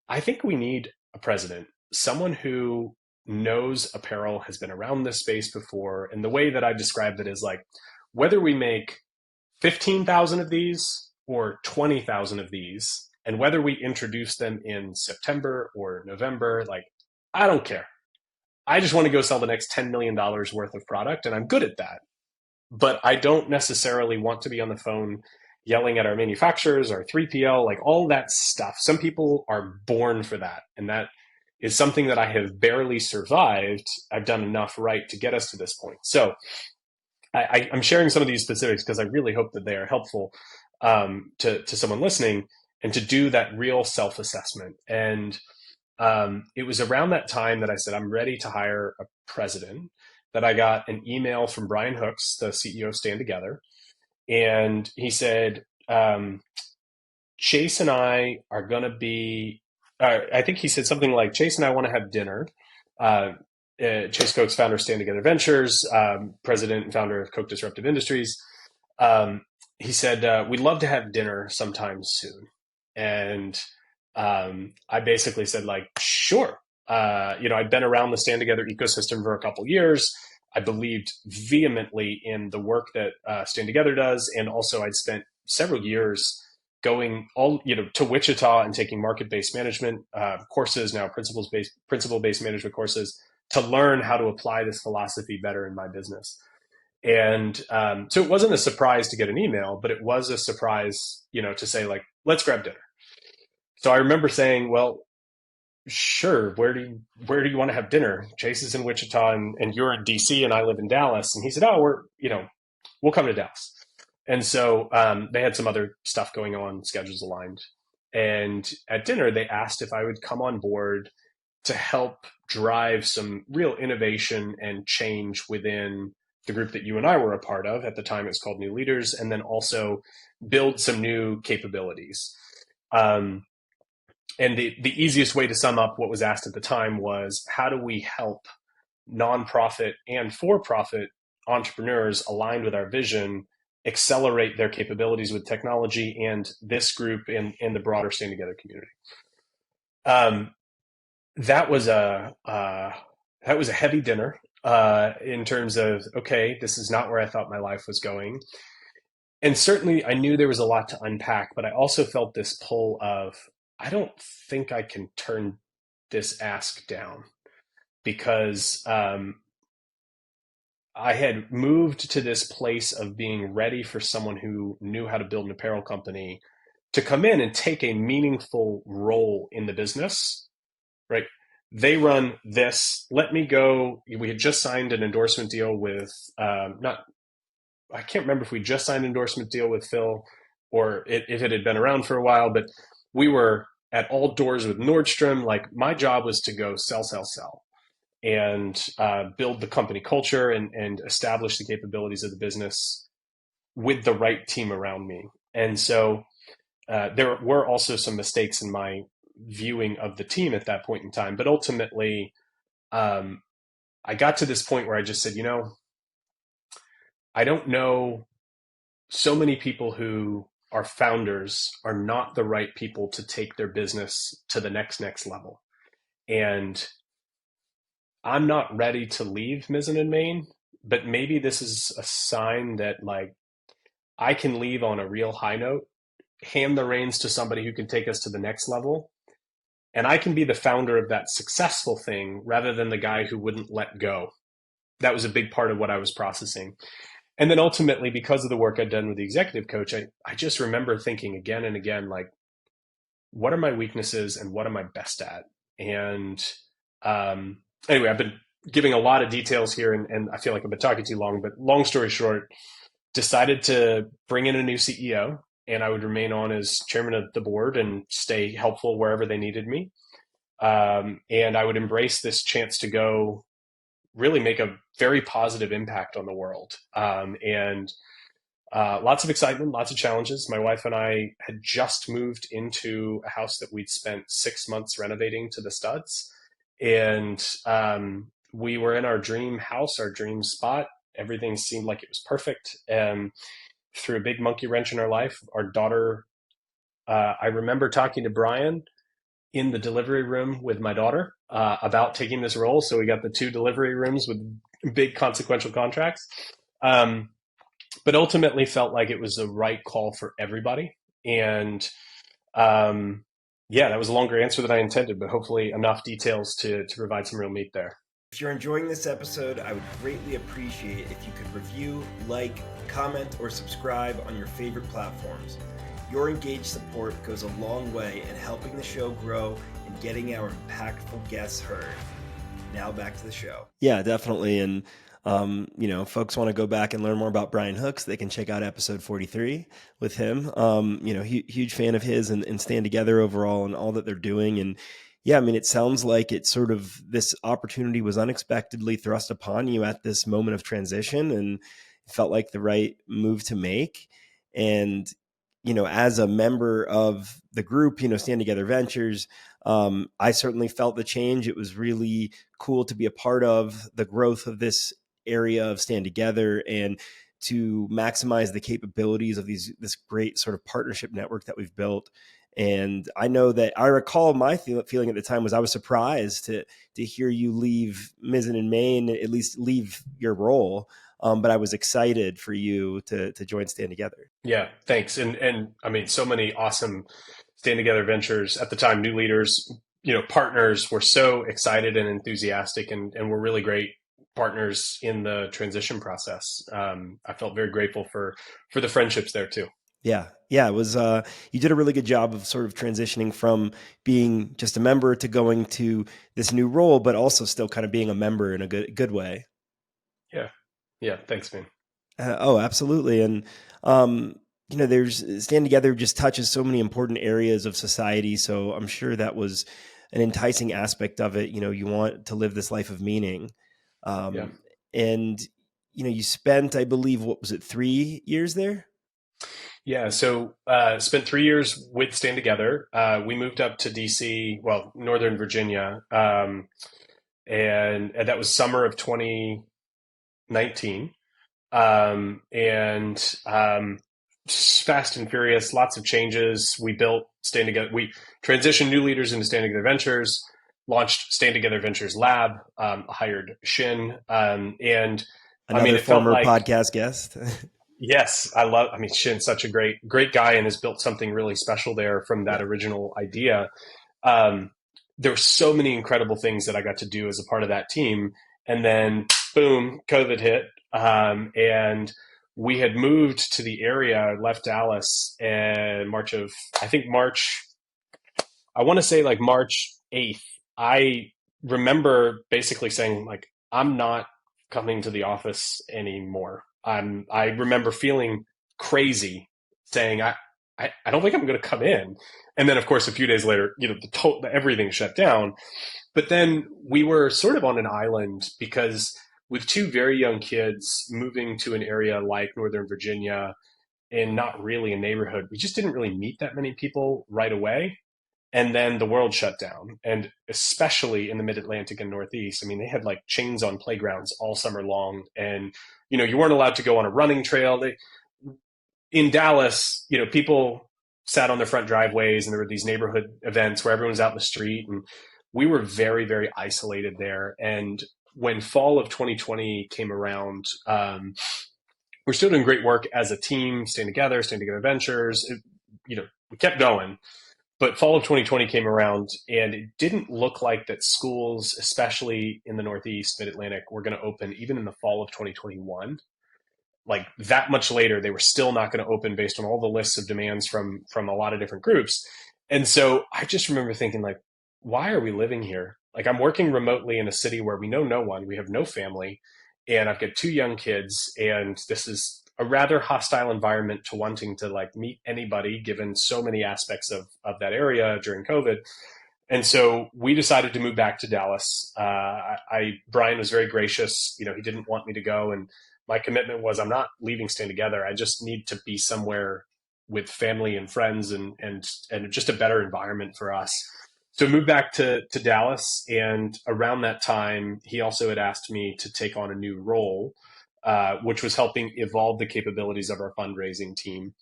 I think we need a president, someone who knows apparel, has been around this space before. And the way that I described it is like, whether we make 15,000 of these or 20,000 of these, and whether we introduce them in September or November, like, I don't care. I just want to go sell the next $10 million worth of product, and I'm good at that. But I don't necessarily want to be on the phone yelling at our manufacturers, our 3PL, like all that stuff. Some people are born for that. And that is something that I have barely survived. I've done enough right to get us to this point. So I'm sharing some of these specifics because I really hope that they are helpful to someone listening, and to do that real self-assessment. And it was around that time that I said, I'm ready to hire a president, that I got an email from Brian Hooks, the CEO of Stand Together. And he said, Chase and I are going to be, I think he said something like, Chase and I want to have dinner. Chase Koch's founder of Stand Together Ventures, president and founder of Koch Disruptive Industries. He said, we'd love to have dinner sometime soon. And I basically said, like, sure. I'd been around the Stand Together ecosystem for a couple of years. I believed vehemently in the work that Stand Together does. And also I'd spent several years going to Wichita and taking market-based management courses, now principle-based management courses, to learn how to apply this philosophy better in my business. And so it wasn't a surprise to get an email, but it was a surprise, to say, like, let's grab dinner. So I remember saying, well, sure, where do you want to have dinner? Chase is in Wichita and you're in DC and I live in Dallas. And he said, oh, we'll come to Dallas. And so they had some other stuff going on, schedules aligned. And at dinner, they asked if I would come on board to help drive some real innovation and change within the group that you and I were a part of. At the time, it was called New Leaders, and then also build some new capabilities. And the easiest way to sum up what was asked at the time was, how do we help nonprofit and for-profit entrepreneurs aligned with our vision accelerate their capabilities with technology and this group and the broader Stand Together community? That was a heavy dinner in terms of, okay, this is not where I thought my life was going. And certainly I knew there was a lot to unpack, but I also felt this pull of, I don't think I can turn this ask down, because I had moved to this place of being ready for someone who knew how to build an apparel company to come in and take a meaningful role in the business, right? They run this. Let me go. We had just signed an endorsement deal with, not, I can't remember if we just signed an endorsement deal with Phil or if it had been around for a while, but we were at all doors with Nordstrom. Like my job was to go sell, sell, sell and build the company culture and establish the capabilities of the business with the right team around me. And so there were also some mistakes in my viewing of the team at that point in time. But ultimately, um, I got to this point where I just said, I don't know, so many people who are founders are not the right people to take their business to the next level. And I'm not ready to leave Mizzen Main, but maybe this is a sign that like I can leave on a real high note, hand the reins to somebody who can take us to the next level, and I can be the founder of that successful thing rather than the guy who wouldn't let go. That was a big part of what I was processing. And then ultimately, because of the work I'd done with the executive coach, I just remember thinking again and again, like, what are my weaknesses and what am I best at? And anyway, I've been giving a lot of details here and I feel like I've been talking too long, but long story short, decided to bring in a new CEO and I would remain on as chairman of the board and stay helpful wherever they needed me. And I would embrace this chance to go really make a very positive impact on the world. And lots of excitement, lots of challenges. My wife and I had just moved into a house that we'd spent 6 months renovating to the studs. And we were in our dream house, our dream spot. Everything seemed like it was perfect. And through a big monkey wrench in our life, our daughter, I remember talking to Brian in the delivery room with my daughter about taking this role. So we got the two delivery rooms with big consequential contracts. But ultimately felt like it was the right call for everybody. And yeah, that was a longer answer than I intended, but hopefully enough details to provide some real meat there. If you're enjoying this episode, I would greatly appreciate if you could review, like, comment, or subscribe on your favorite platforms. Your engaged support goes a long way in helping the show grow and getting our impactful guests heard. Now back to the show. Yeah, definitely. And folks want to go back and learn more about Brian Hooks, they can check out episode 43 with him. Huge fan of his and Stand Together overall and all that they're doing. And yeah, I mean, it sounds like it's sort of this opportunity was unexpectedly thrust upon you at this moment of transition and it felt like the right move to make. And, as a member of the group, Stand Together Ventures, I certainly felt the change. It was really cool to be a part of the growth of this area of Stand Together and to maximize the capabilities of this great sort of partnership network that we've built. And I know that I recall my feeling at the time was I was surprised to hear you leave Mizzen Main, at least leave your role. But I was excited for you to join Stand Together. Yeah, thanks. And I mean, so many awesome Stand Together Ventures at the time, new leaders, partners were so excited and enthusiastic and were really great partners in the transition process. I felt very grateful for the friendships there too. Yeah. It was, you did a really good job of sort of transitioning from being just a member to going to this new role, but also still kind of being a member in a good way. Yeah. Yeah. Thanks, man. Absolutely. And, there's Stand Together just touches so many important areas of society. So I'm sure that was an enticing aspect of it. You want to live this life of meaning. Yeah. And, you spent, I believe, what was it, 3 years there? Yeah, so spent 3 years with Stand Together. We moved up to DC, well, Northern Virginia, and that was summer of 2019. And fast and furious, lots of changes. We built Stand Together. We transitioned new leaders into Stand Together Ventures, launched Stand Together Ventures Lab, hired Shin, and Another it felt former like podcast guest. yes, Shin's such a great guy and has built something really special there from that original idea. There were so many incredible things that I got to do as a part of that team. And then boom, COVID hit. And we had moved to the area, left Dallas in March of, I think March, I want to say like March 8th. I remember basically saying like, I'm not coming to the office anymore. I remember feeling crazy saying, I don't think I'm going to come in. And then of course, a few days later, everything shut down. But then we were sort of on an island because with two very young kids moving to an area like Northern Virginia and not really a neighborhood, we just didn't really meet that many people right away. And then the world shut down. And especially in the mid Atlantic and Northeast, I mean, they had like chains on playgrounds all summer long. And, you weren't allowed to go on a running trail. In Dallas, people sat on their front driveways and there were these neighborhood events where everyone was out in the street. And we were very, very isolated there. And when fall of 2020 came around, we're still doing great work as a team, staying together ventures. We kept going. But fall of 2020 came around and it didn't look like that schools, especially in the Northeast, Mid Atlantic, were going to open even in the fall of 2021. Like that much later, they were still not going to open based on all the lists of demands from a lot of different groups. And so I just remember thinking like, why are we living here? Like I'm working remotely in a city where we know no one, we have no family, and I've got two young kids, and this is a rather hostile environment to wanting to like meet anybody given so many aspects of that area during COVID. And so we decided to move back to Dallas. Brian was very gracious. He didn't want me to go, and my commitment was I'm not leaving Staying Together. I just need to be somewhere with family and friends and just a better environment for us. So I moved back to Dallas, and around that time, he also had asked me to take on a new role, which was helping evolve the capabilities of our fundraising team.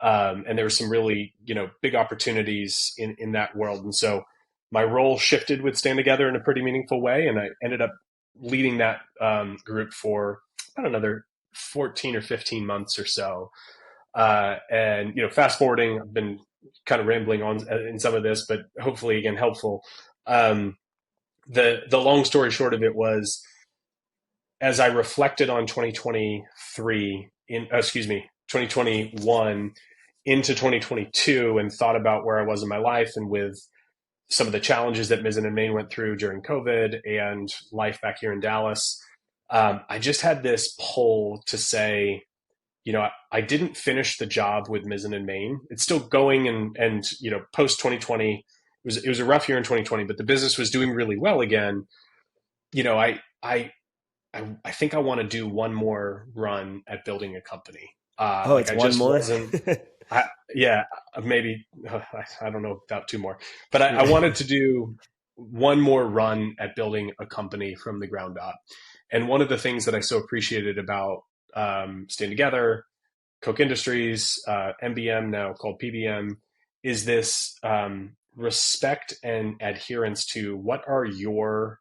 And there were some really, big opportunities in that world. And so my role shifted with Stand Together in a pretty meaningful way. And I ended up leading that group for about another 14 or 15 months or so. And, fast forwarding, I've been kind of rambling on in some of this, but hopefully again, helpful. Um, the long story short of it was, as I reflected on 2021 into 2022 and thought about where I was in my life and with some of the challenges that Mizzen Main went through during COVID and life back here in Dallas, I just had this pull to say, I didn't finish the job with Mizzen Main. It's still going, and post 2020, it was a rough year in 2020, but the business was doing really well again. You know, I I I think I want to do one more run at building a company. Oh, Like it's I one just more. wasn't. Yeah, maybe I don't know about two more, but I wanted to do one more run at building a company from the ground up. And one of the things that I so appreciated about Staying Together, Coke Industries, MBM now called PBM, is this respect and adherence to what are your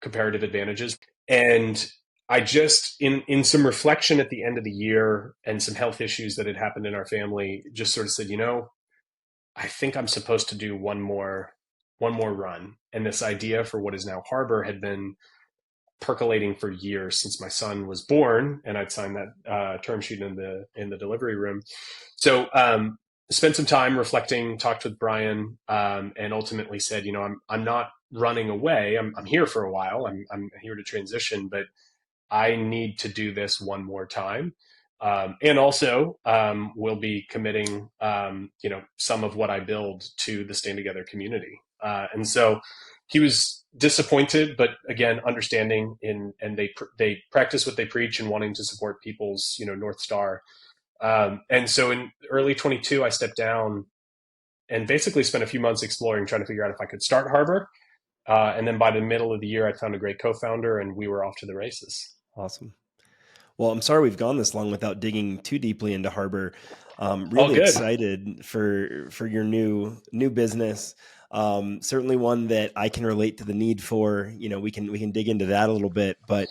comparative advantages. And I just, in some reflection at the end of the year and some health issues that had happened in our family, just sort of said, I think I'm supposed to do one more run. And this idea for what is now Harbor had been percolating for years since my son was born, and I'd signed that term sheet in the delivery room. So spent some time reflecting, talked with Brian, and ultimately said, I'm not running away. I'm here for a while. I'm here to transition, but I need to do this one more time. And also, we'll be committing, some of what I build to the Stand Together community. And so he was disappointed, but again, understanding and they practice what they preach and wanting to support people's, North Star. And so in early 22, I stepped down and basically spent a few months exploring, trying to figure out if I could start Harbor. And then by the middle of the year, I found a great co-founder and we were off to the races. Awesome. Well, I'm sorry we've gone this long without digging too deeply into Harbor. All Really good. excited for your new business. Certainly one that I can relate to the need for. We can dig into that a little bit, but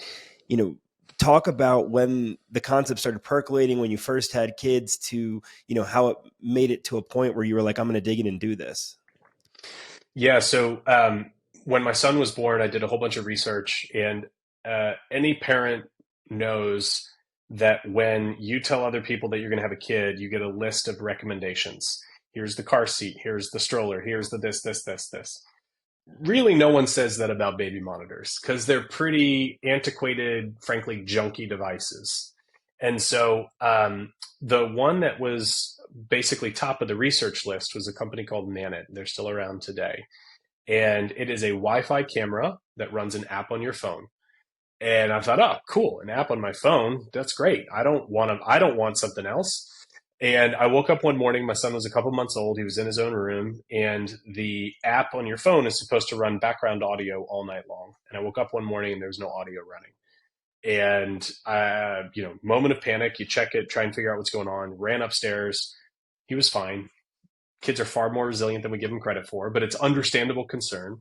talk about when the concept started percolating, when you first had kids, to how it made it to a point where you were like, I'm going to dig in and do this. Yeah. So when my son was born, I did a whole bunch of research, and any parent knows that when you tell other people that you're going to have a kid, you get a list of recommendations. Here's the car seat. Here's the stroller. Here's the this, this, this, this. Really, no one says that about baby monitors because they're pretty antiquated, frankly, junky devices. And so the one that was basically top of the research list was a company called Nanit. They're still around today. And it is a Wi-Fi camera that runs an app on your phone. And I thought, oh, cool, an app on my phone. That's great. I don't want something else. And I woke up one morning, my son was a couple months old. He was in his own room, and the app on your phone is supposed to run background audio all night long. And I woke up one morning and there was no audio running. And moment of panic, you check it, try and figure out what's going on, ran upstairs. He was fine. Kids are far more resilient than we give them credit for, but it's understandable concern.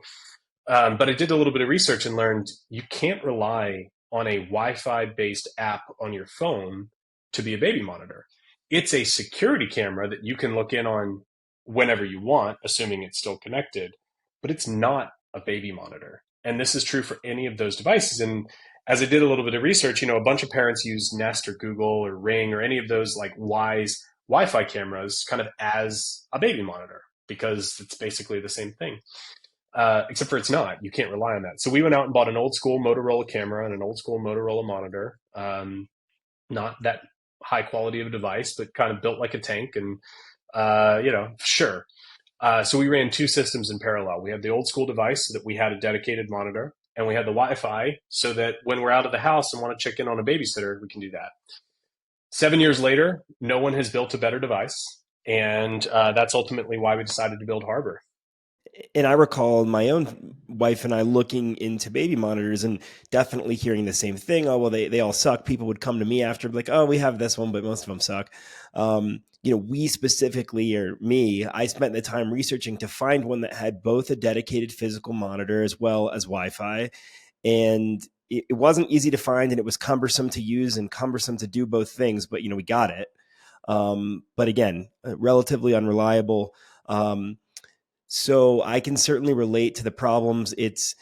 But I did a little bit of research and learned you can't rely on a Wi-Fi based app on your phone to be a baby monitor. It's a security camera that you can look in on whenever you want, assuming it's still connected, but it's not a baby monitor. And this is true for any of those devices. And as I did a little bit of research, a bunch of parents use Nest or Google or Ring or any of those like Wise Wi-Fi cameras kind of as a baby monitor because it's basically the same thing. Except for it's not. You can't rely on that. So we went out and bought an old school Motorola camera and an old school Motorola monitor. Not that high quality of a device, but kind of built like a tank. And, sure. So we ran two systems in parallel. We had the old school device so that we had a dedicated monitor, and we had the Wi-Fi so that when we're out of the house and want to check in on a babysitter, we can do that. 7 years later, no one has built a better device. And that's ultimately why we decided to build Harbor. And I recall my own wife and I looking into baby monitors and definitely hearing the same thing. Oh, well, they all suck. People would come to me after like, oh, we have this one, but most of them suck. We specifically, or me, I spent the time researching to find one that had both a dedicated physical monitor as well as Wi-Fi. And it wasn't easy to find, and it was cumbersome to use and cumbersome to do both things, but, we got it. But again, relatively unreliable. So I can certainly relate to the problems. It's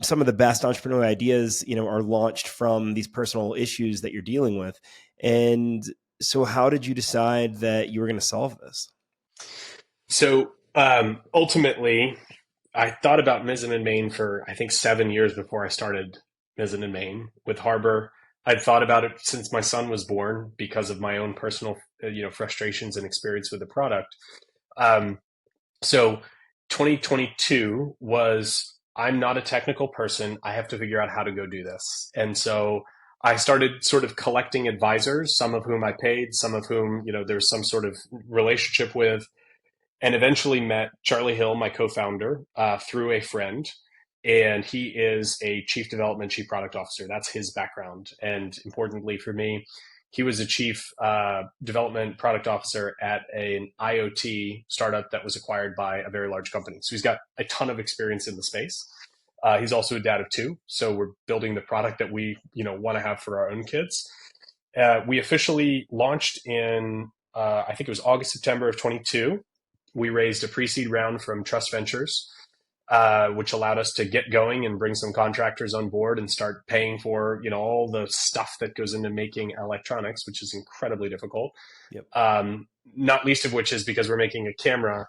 some of the best entrepreneurial ideas, are launched from these personal issues that you're dealing with. And so how did you decide that you were going to solve this? So ultimately, I thought about Mizzen Main for, I think, 7 years before I started Mizzen Main. With Harbor, I'd thought about it since my son was born because of my own personal, frustrations and experience with the product. So 2022 was, I'm not a technical person. I have to figure out how to go do this. And so I started sort of collecting advisors, some of whom I paid, some of whom, there's some sort of relationship with, and eventually met Charlie Hill, my co-founder, through a friend. And he is a chief development, chief product officer. That's his background. And importantly for me, he was a chief development product officer at an IoT startup that was acquired by a very large company. So he's got a ton of experience in the space. He's also a dad of two. So we're building the product that we, want to have for our own kids. We officially launched in, I think it was August, September of 22. We raised a pre-seed round from Trust Ventures, which allowed us to get going and bring some contractors on board and start paying for, all the stuff that goes into making electronics, which is incredibly difficult. Yep. Not least of which is because we're making a camera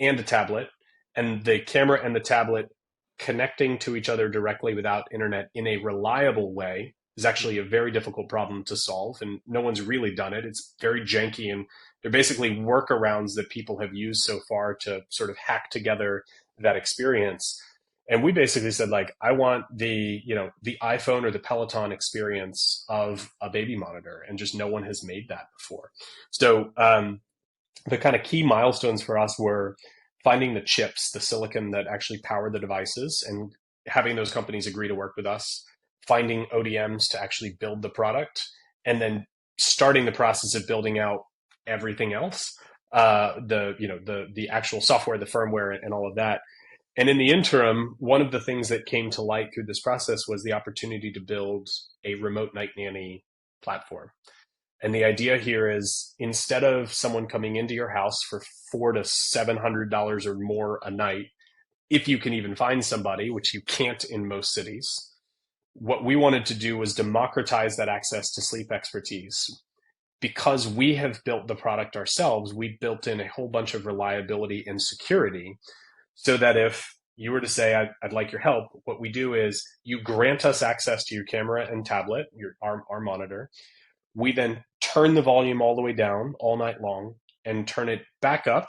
and a tablet, and the camera and the tablet connecting to each other directly without internet in a reliable way is actually a very difficult problem to solve, and no one's really done it. It's very janky, and they're basically workarounds that people have used so far to sort of hack together that experience. And we basically said, like, I want the iPhone or the Peloton experience of a baby monitor, and just no one has made that before. So the kind of key milestones for us were finding the chips, the silicon that actually power the devices, and having those companies agree to work with us, finding ODMs to actually build the product, and then starting the process of building out everything else, the actual software, the firmware, and all of that. And in the interim, one of the things that came to light through this process was the opportunity to build a remote night nanny platform. And the idea here is, instead of someone coming into your house for $400 to $700 or more a night, if you can even find somebody, which you can't in most cities, what we wanted to do was democratize that access to sleep expertise. Because we have built the product ourselves, we built in a whole bunch of reliability and security so that if you were to say, I'd like your help, what we do is you grant us access to your camera and tablet, our monitor. We then turn the volume all the way down all night long and turn it back up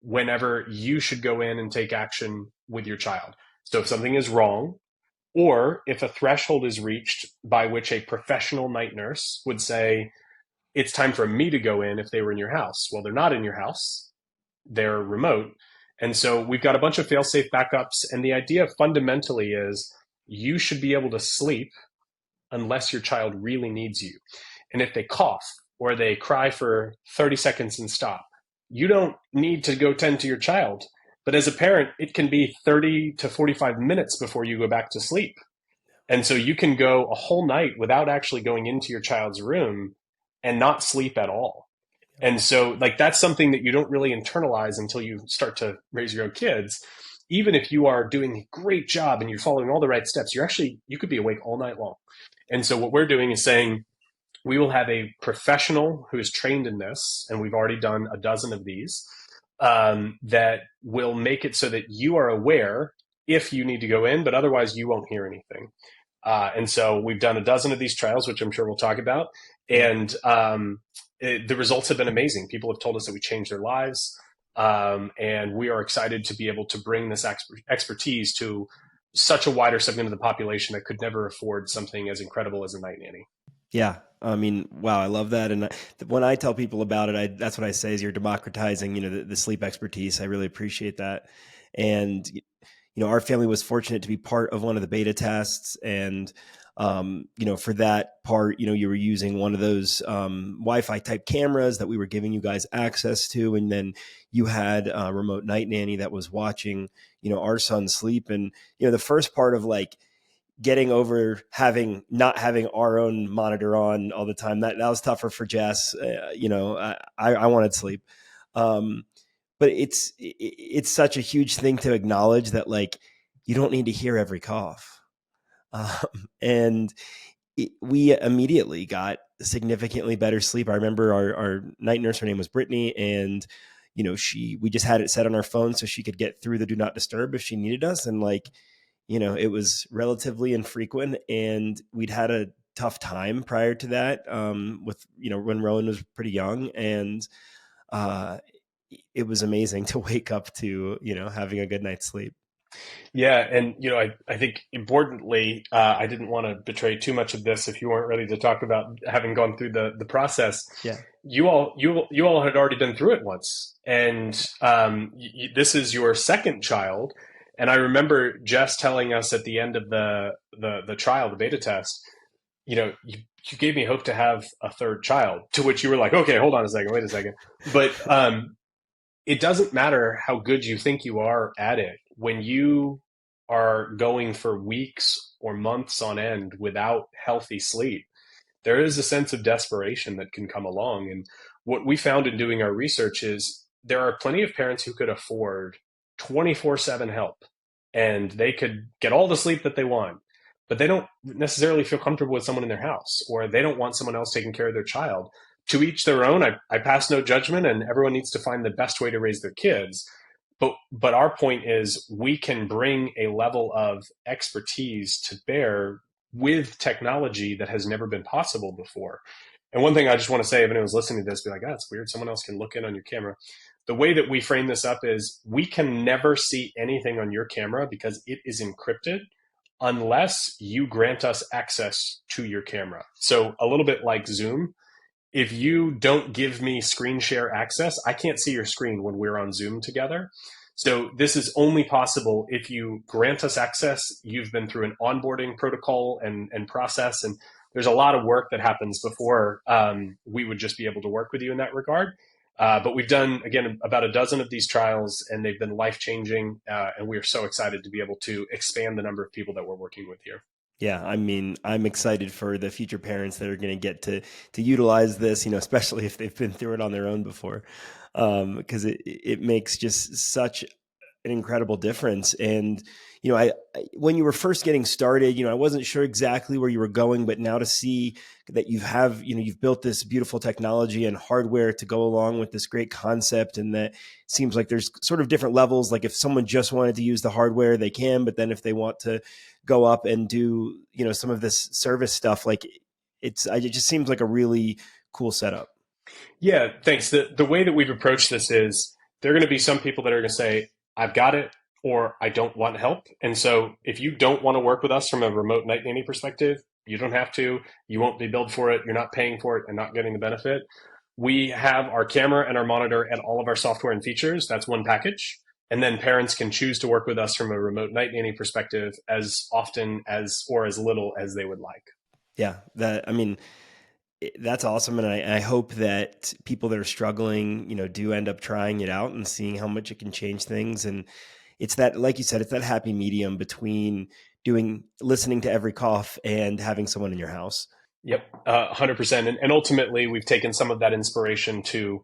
whenever you should go in and take action with your child. So if something is wrong, or if a threshold is reached by which a professional night nurse would say, it's time for me to go in if they were in your house. Well, they're not in your house, they're remote. And so we've got a bunch of fail safe backups. And the idea fundamentally is you should be able to sleep unless your child really needs you. And if they cough or they cry for 30 seconds and stop, you don't need to go tend to your child. But as a parent, it can be 30 to 45 minutes before you go back to sleep. And so you can go a whole night without actually going into your child's room and not sleep at all. And so, like, that's something that you don't really internalize until you start to raise your own kids. Even if you are doing a great job and you're following all the right steps, you could be awake all night long. And so what we're doing is saying, we will have a professional who is trained in this, and we've already done a dozen of these, that will make it so that you are aware if you need to go in, but otherwise you won't hear anything. And so we've done a dozen of these trials, which I'm sure we'll talk about. And the results have been amazing. People have told us that we changed their lives. And we are excited to be able to bring this expertise to such a wider segment of the population that could never afford something as incredible as a night nanny. Yeah. I mean, wow, I love that. And when I tell people about it, that's what I say is you're democratizing, the sleep expertise. I really appreciate that. And, our family was fortunate to be part of one of the beta tests. And, for that part, you were using one of those Wi-Fi type cameras that we were giving you guys access to. And then you had a remote night nanny that was watching, our son sleep. And, the first part of like, getting over not having our own monitor on all the time. That was tougher for Jess. I wanted sleep. But it's such a huge thing to acknowledge that like, you don't need to hear every cough. And we immediately got significantly better sleep. I remember our night nurse, her name was Brittany, and we just had it set on our phone so she could get through the do not disturb if she needed us. And like, it was relatively infrequent, and we'd had a tough time prior to that with, when Rowan was pretty young. And it was amazing to wake up to, having a good night's sleep. Yeah, and I think importantly, I didn't want to betray too much of this if you weren't ready to talk about having gone through the process. Yeah. You all had already been through it once, and this is your second child. And I remember Jess telling us at the end of the trial, the beta test, you gave me hope to have a third child. To which you were like, okay, hold on a second, wait a second. But it doesn't matter how good you think you are at it. When you are going for weeks or months on end without healthy sleep, there is a sense of desperation that can come along. And what we found in doing our research is there are plenty of parents who could afford 24/7 help, and they could get all the sleep that they want, but they don't necessarily feel comfortable with someone in their house, or they don't want someone else taking care of their child. To each their own. I pass no judgment, and everyone needs to find the best way to raise their kids. But our point is we can bring a level of expertise to bear with technology that has never been possible before. And one thing I just want to say, if anyone's listening to this, be like, oh, it's weird. Someone else can look in on your camera. The way that we frame this up is we can never see anything on your camera because it is encrypted unless you grant us access to your camera. So a little bit like Zoom. If you don't give me screen share access, I can't see your screen when we're on Zoom together. So this is only possible if you grant us access. You've been through an onboarding protocol and process, and there's a lot of work that happens before we would just be able to work with you in that regard. But we've done, again, about a dozen of these trials, and they've been life-changing, and we are so excited to be able to expand the number of people that we're working with here. Yeah, I mean, I'm excited for the future parents that are going to get to utilize this, especially if they've been through it on their own before, because it makes just such an incredible difference. And, when you were first getting started, I wasn't sure exactly where you were going, but now to see that you've built this beautiful technology and hardware to go along with this great concept. And that seems like there's sort of different levels. Like if someone just wanted to use the hardware, they can, but then if they want to go up and do, some of this service stuff, like it just seems like a really cool setup. Yeah, thanks. The way that we've approached this is there are going to be some people that are going to say, I've got it, or I don't want help. And so if you don't want to work with us from a remote night nanny perspective, you don't have to. You won't be billed for it. You're not paying for it and not getting the benefit. We have our camera and our monitor and all of our software and features. That's one package. And then parents can choose to work with us from a remote night nanny perspective as often as or as little as they would like. Yeah, that's awesome. And I hope that people that are struggling, do end up trying it out and seeing how much it can change things. And it's that, like you said, it's that happy medium between listening to every cough and having someone in your house. Yep, 100%. And ultimately, we've taken some of that inspiration to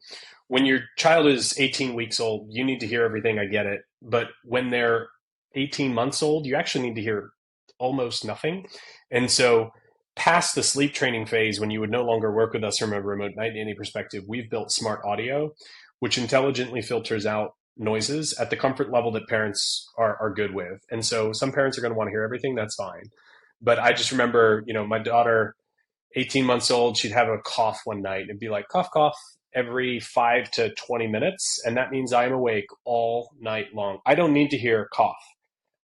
when your child is 18 weeks old, you need to hear everything. I get it. But when they're 18 months old, you actually need to hear almost nothing. And so, past the sleep training phase, when you would no longer work with us from a remote night nanny perspective, we've built smart audio, which intelligently filters out noises at the comfort level that parents are good with. And so, some parents are going to want to hear everything. That's fine. But I just remember, my daughter 18 months old, she'd have a cough one night. It'd be like cough, cough every 5 to 20 minutes. And that means I'm awake all night long. I don't need to hear cough.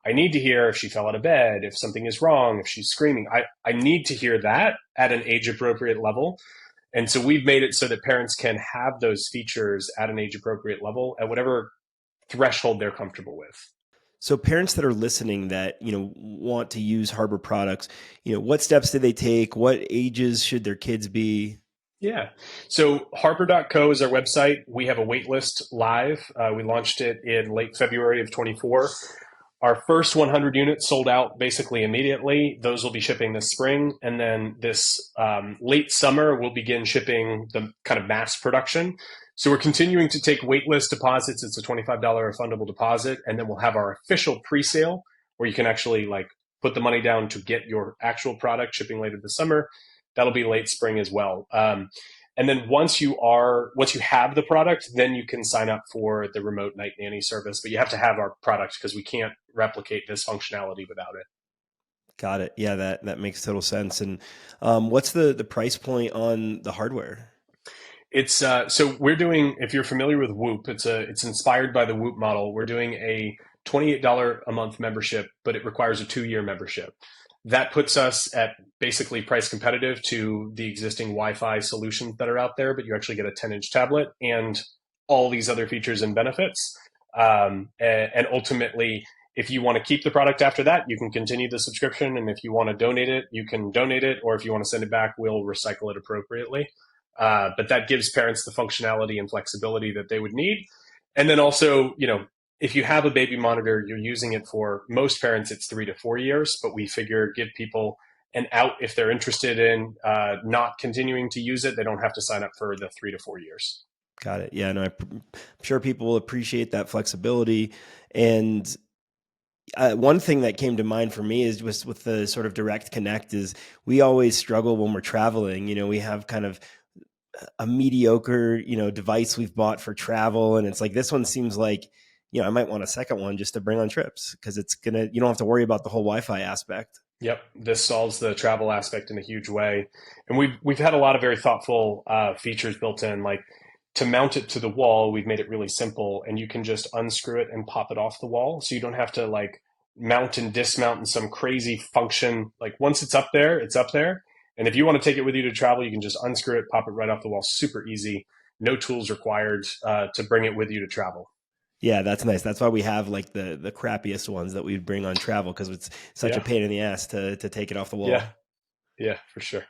I need to hear if she fell out of bed, if something is wrong, if she's screaming. I need to hear that at an age appropriate level. And so we've made it so that parents can have those features at an age appropriate level at whatever threshold they're comfortable with. So parents that are listening that, want to use Harbor products, what steps do they take? What ages should their kids be? Yeah. So Harper.co is our website. We have a wait list live. We launched it in late February of 24. Our first 100 units sold out basically immediately. Those will be shipping this spring. And then this late summer, we'll begin shipping the kind of mass production. So we're continuing to take waitlist deposits. It's a $25 refundable deposit. And then we'll have our official pre-sale where you can actually put the money down to get your actual product shipping later this summer. That'll be late spring as well. And then once you have the product, then you can sign up for the remote night nanny service. But you have to have our product because we can't replicate this functionality without it. Got it. Yeah, that makes total sense. And what's the price point on the hardware? It's so we're doing. If you're familiar with Whoop, it's inspired by the Whoop model. We're doing a $28 a month membership, but it requires a 2-year membership. That puts us at basically price competitive to the existing Wi-Fi solutions that are out there, but you actually get a 10-inch tablet and all these other features and benefits. And ultimately, if you want to keep the product after that, you can continue the subscription. And if you want to donate it, you can donate it. Or if you want to send it back, we'll recycle it appropriately. But that gives parents the functionality and flexibility that they would need. And then also, if you have a baby monitor, you're using it for most parents, it's 3 to 4 years, but we figure give people an out if they're interested in not continuing to use it. They don't have to sign up for the 3 to 4 years. Got it. Yeah, no, I'm sure people will appreciate that flexibility. And one thing that came to mind for me is just with the sort of direct connect is we always struggle when we're traveling. We have kind of a mediocre, device we've bought for travel. And it's like, this one seems like, I might want a second one just to bring on trips because you don't have to worry about the whole Wi-Fi aspect. Yep, this solves the travel aspect in a huge way, and we've had a lot of very thoughtful features built in. Like to mount it to the wall, we've made it really simple, and you can just unscrew it and pop it off the wall, so you don't have to mount and dismount in some crazy function. Like once it's up there, it's up there, and if you want to take it with you to travel, you can just unscrew it, pop it right off the wall. Super easy, no tools required to bring it with you to travel. Yeah, that's nice. That's why we have the crappiest ones that we'd bring on travel because it's such a pain in the ass to take it off the wall. Yeah, for sure.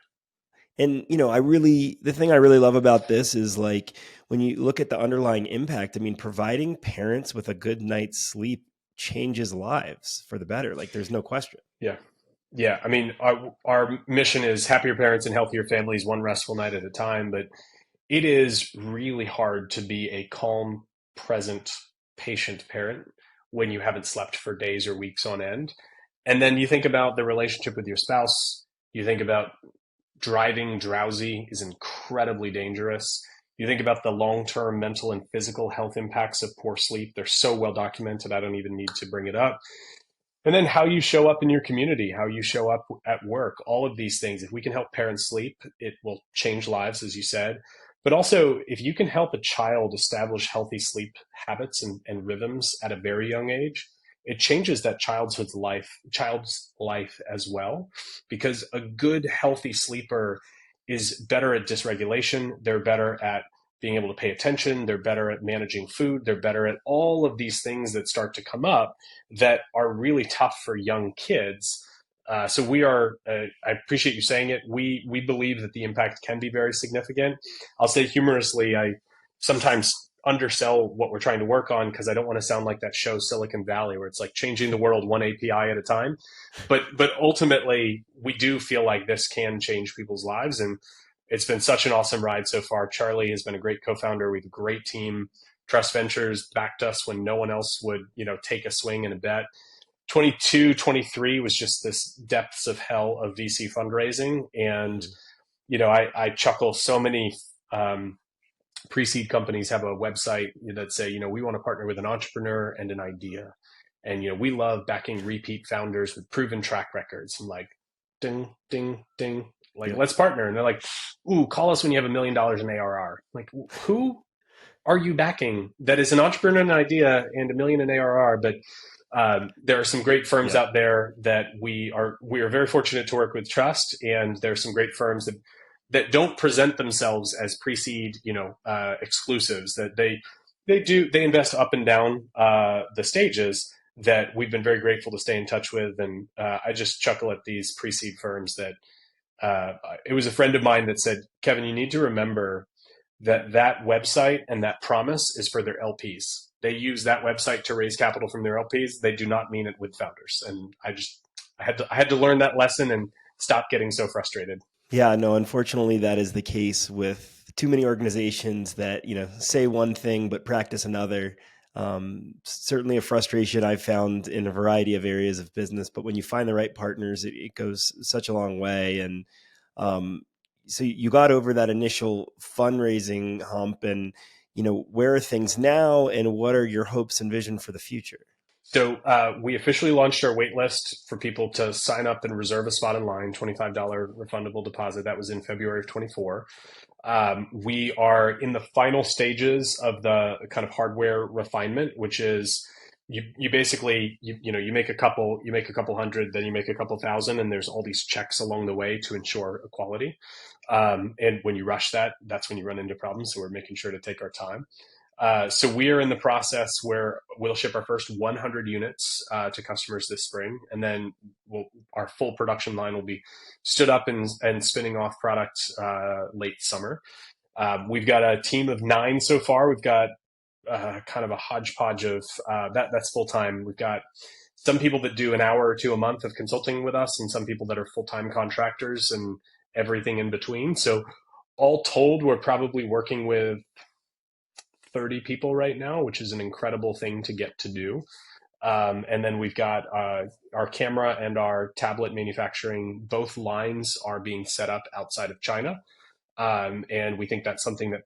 And the thing I really love about this is when you look at the underlying impact, I mean, providing parents with a good night's sleep changes lives for the better. There's no question. Yeah. Yeah. I mean, our mission is happier parents and healthier families, one restful night at a time. But it is really hard to be a calm, present, patient parent when you haven't slept for days or weeks on end. And then you think about the relationship with your spouse. You think about driving drowsy is incredibly dangerous. You think about the long term mental and physical health impacts of poor sleep. They're so well documented, I don't even need to bring it up. And then how you show up in your community, how you show up at work, all of these things. If we can help parents sleep, it will change lives, as you said. But also, if you can help a child establish healthy sleep habits and rhythms at a very young age, it changes that child's life as well, because a good, healthy sleeper is better at dysregulation. They're better at being able to pay attention. They're better at managing food. They're better at all of these things that start to come up that are really tough for young kids. So we are. I appreciate you saying it. We believe that the impact can be very significant. I'll say humorously, I sometimes undersell what we're trying to work on because I don't want to sound like that show Silicon Valley, where it's like changing the world one API at a time. But ultimately, we do feel like this can change people's lives, and it's been such an awesome ride so far. Charlie has been a great co-founder. We have a great team. Trust Ventures backed us when no one else would, take a swing and a bet. 22, 23 was just this depths of hell of VC fundraising. And, I chuckle. So many pre-seed companies have a website that say, we want to partner with an entrepreneur and an idea. And, we love backing repeat founders with proven track records. I'm like, ding, ding, ding. Like, Yeah. let's partner. And they're like, ooh, call us when you have $1 million in ARR. Like, who are you backing that is an entrepreneur and an idea and $1 million in ARR? But there are some great firms Yeah. out there that we are very fortunate to work with Trust, and there are some great firms that don't present themselves as pre-seed, exclusives. That they invest up and down the stages that we've been very grateful to stay in touch with. And I just chuckle at these pre-seed firms that it was a friend of mine that said, Kevin, you need to remember that website and that promise is for their LPs. They use that website to raise capital from their LPs. They do not mean it with founders. And I had to learn that lesson and stop getting so frustrated. Yeah, no, unfortunately that is the case with too many organizations that, say one thing but practice another. Certainly a frustration I've found in a variety of areas of business, but when you find the right partners, it goes such a long way. And so you got over that initial fundraising hump, and, where are things now and what are your hopes and vision for the future? So we officially launched our wait list for people to sign up and reserve a spot in line, $25 refundable deposit. That was in February of 24. We are in the final stages of the kind of hardware refinement, which is you basically you make a couple hundred, then you make a couple thousand, and there's all these checks along the way to ensure equality. And when you rush that, that's when you run into problems. So we're making sure to take our time. So we are in the process where we'll ship our first 100 units to customers this spring, and then our full production line will be stood up and spinning off products late summer. We've got a team of 9 so far. We've got kind of a hodgepodge of that's full time. We've got some people that do an hour or two a month of consulting with us, and some people that are full time contractors, and everything in between. So all told, we're probably working with 30 people right now, which is an incredible thing to get to do. And then we've got our camera and our tablet manufacturing. Both lines are being set up outside of China. And we think that's something that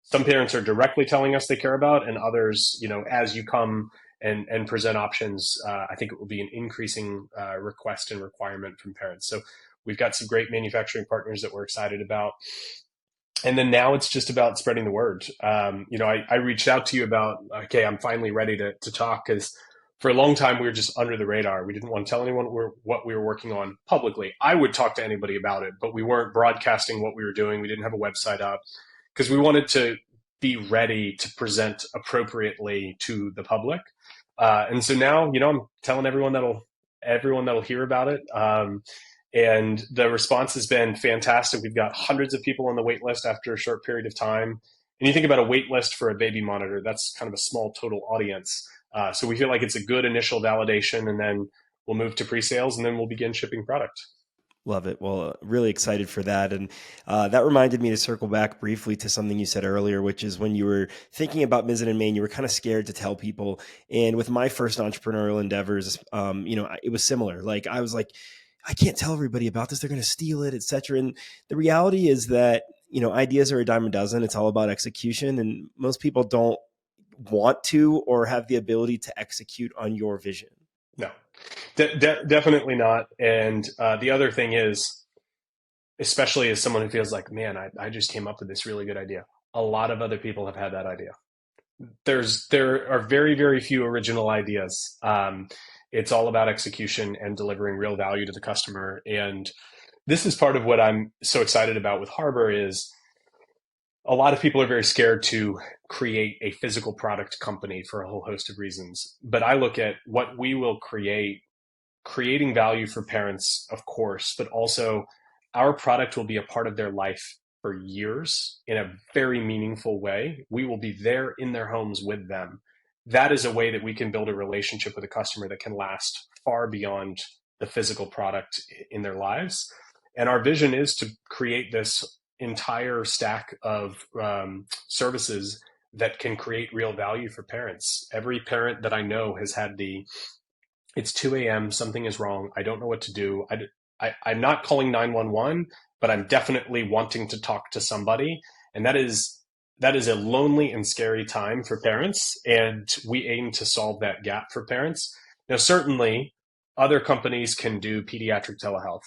some parents are directly telling us they care about, and others, as you come and present options, I think it will be an increasing request and requirement from parents. So we've got some great manufacturing partners that we're excited about. And then now it's just about spreading the word. I reached out to you about, okay, I'm finally ready to talk, because for a long time we were just under the radar. We didn't want to tell anyone what we were working on publicly. I would talk to anybody about it, but we weren't broadcasting what we were doing. We didn't have a website up because we wanted to be ready to present appropriately to the public. And so now, I'm telling everyone that'll hear about it. And the response has been fantastic. We've got hundreds of people on the wait list after a short period of time. And you think about a wait list for a baby monitor, that's kind of a small total audience. So we feel like it's a good initial validation, and then we'll move to pre-sales, and then we'll begin shipping product. Love it. Well, really excited for that. And that reminded me to circle back briefly to something you said earlier, which is when you were thinking about Mizzen Main, you were kind of scared to tell people. And with my first entrepreneurial endeavors, it was similar. Like I was like, I can't tell everybody about this. They're going to steal it, et cetera. And the reality is that, ideas are a dime a dozen. It's all about execution. And most people don't want to or have the ability to execute on your vision. No, definitely not. And the other thing is, especially as someone who feels like, man, I just came up with this really good idea. A lot of other people have had that idea. There are very, very few original ideas. It's all about execution and delivering real value to the customer. And this is part of what I'm so excited about with Harbor is a lot of people are very scared to create a physical product company for a whole host of reasons. But I look at what we will create, creating value for parents, of course, but also our product will be a part of their life for years in a very meaningful way. We will be there in their homes with them. That is a way that we can build a relationship with a customer that can last far beyond the physical product in their lives. And our vision is to create this entire stack of services that can create real value for parents. Every parent that I know has had it's 2 a.m., something is wrong, I don't know what to do. I'm not calling 911, but I'm definitely wanting to talk to somebody. And that is a lonely and scary time for parents. And we aim to solve that gap for parents. Now, certainly other companies can do pediatric telehealth,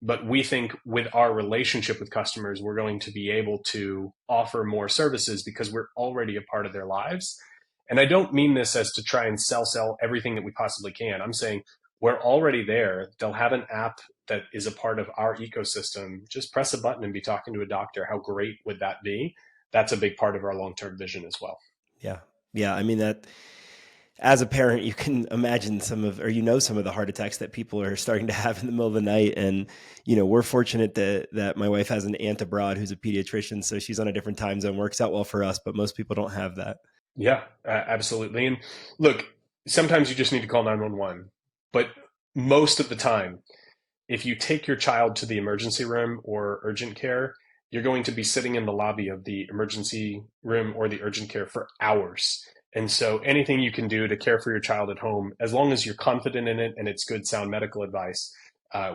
but we think with our relationship with customers, we're going to be able to offer more services because we're already a part of their lives. And I don't mean this as to try and sell everything that we possibly can. I'm saying we're already there. They'll have an app that is a part of our ecosystem. Just press a button and be talking to a doctor. How great would that be? That's a big part of our long-term vision as well. Yeah. Yeah. I mean, that as a parent, you can imagine some of the heart attacks that people are starting to have in the middle of the night. And, we're fortunate that my wife has an aunt abroad who's a pediatrician. So she's on a different time zone, works out well for us, but most people don't have that. Yeah, absolutely. And look, sometimes you just need to call 911, but most of the time, if you take your child to the emergency room or urgent care, you're going to be sitting in the lobby of the emergency room or the urgent care for hours. And so anything you can do to care for your child at home, as long as you're confident in it and it's good, sound medical advice,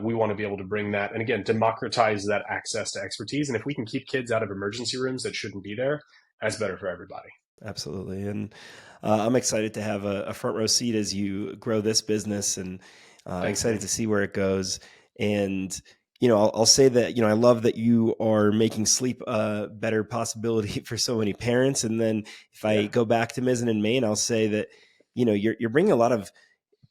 we want to be able to bring that. And again, democratize that access to expertise. And if we can keep kids out of emergency rooms that shouldn't be there, that's better for everybody. Absolutely. And I'm excited to have a front row seat as you grow this business, and Thanks, excited man. to see where it goes. And, I'll say that, I love that you are making sleep a better possibility for so many parents. And then if I Yeah, go back to Mizzen Main, I'll say that, you're bringing a lot of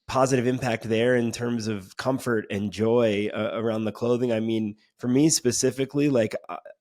positive impact there in terms of comfort and joy around the clothing. I mean, for me specifically, like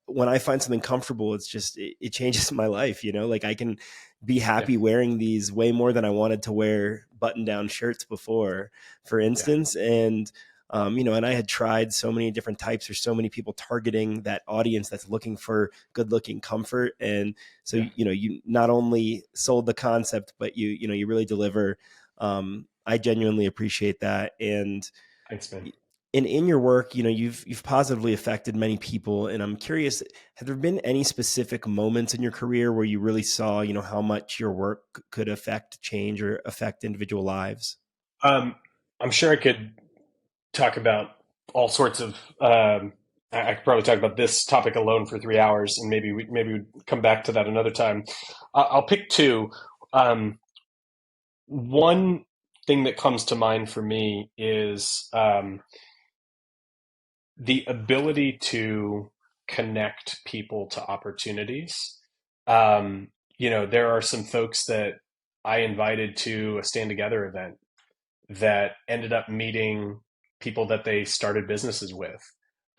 when I find something comfortable, it changes my life. Like I can be yeah, happy wearing these way more than I wanted to wear button down shirts before, for yeah, instance. And and I had tried so many different types. There's so many people targeting that audience that's looking for good looking comfort. And so, yeah. you not only sold the concept, but you really deliver. I genuinely appreciate that. And Thanks, man. in your work, you've positively affected many people. And I'm curious, have there been any specific moments in your career where you really saw, how much your work could affect change or affect individual lives? Um, I'm sure I could talk about all sorts of. I could probably talk about this topic alone for 3 hours, and maybe we come back to that another time. I'll pick two. Um, One thing that comes to mind for me is the ability to connect people to opportunities. There are some folks that I invited to a Stand Together event that ended up meeting people that they started businesses with.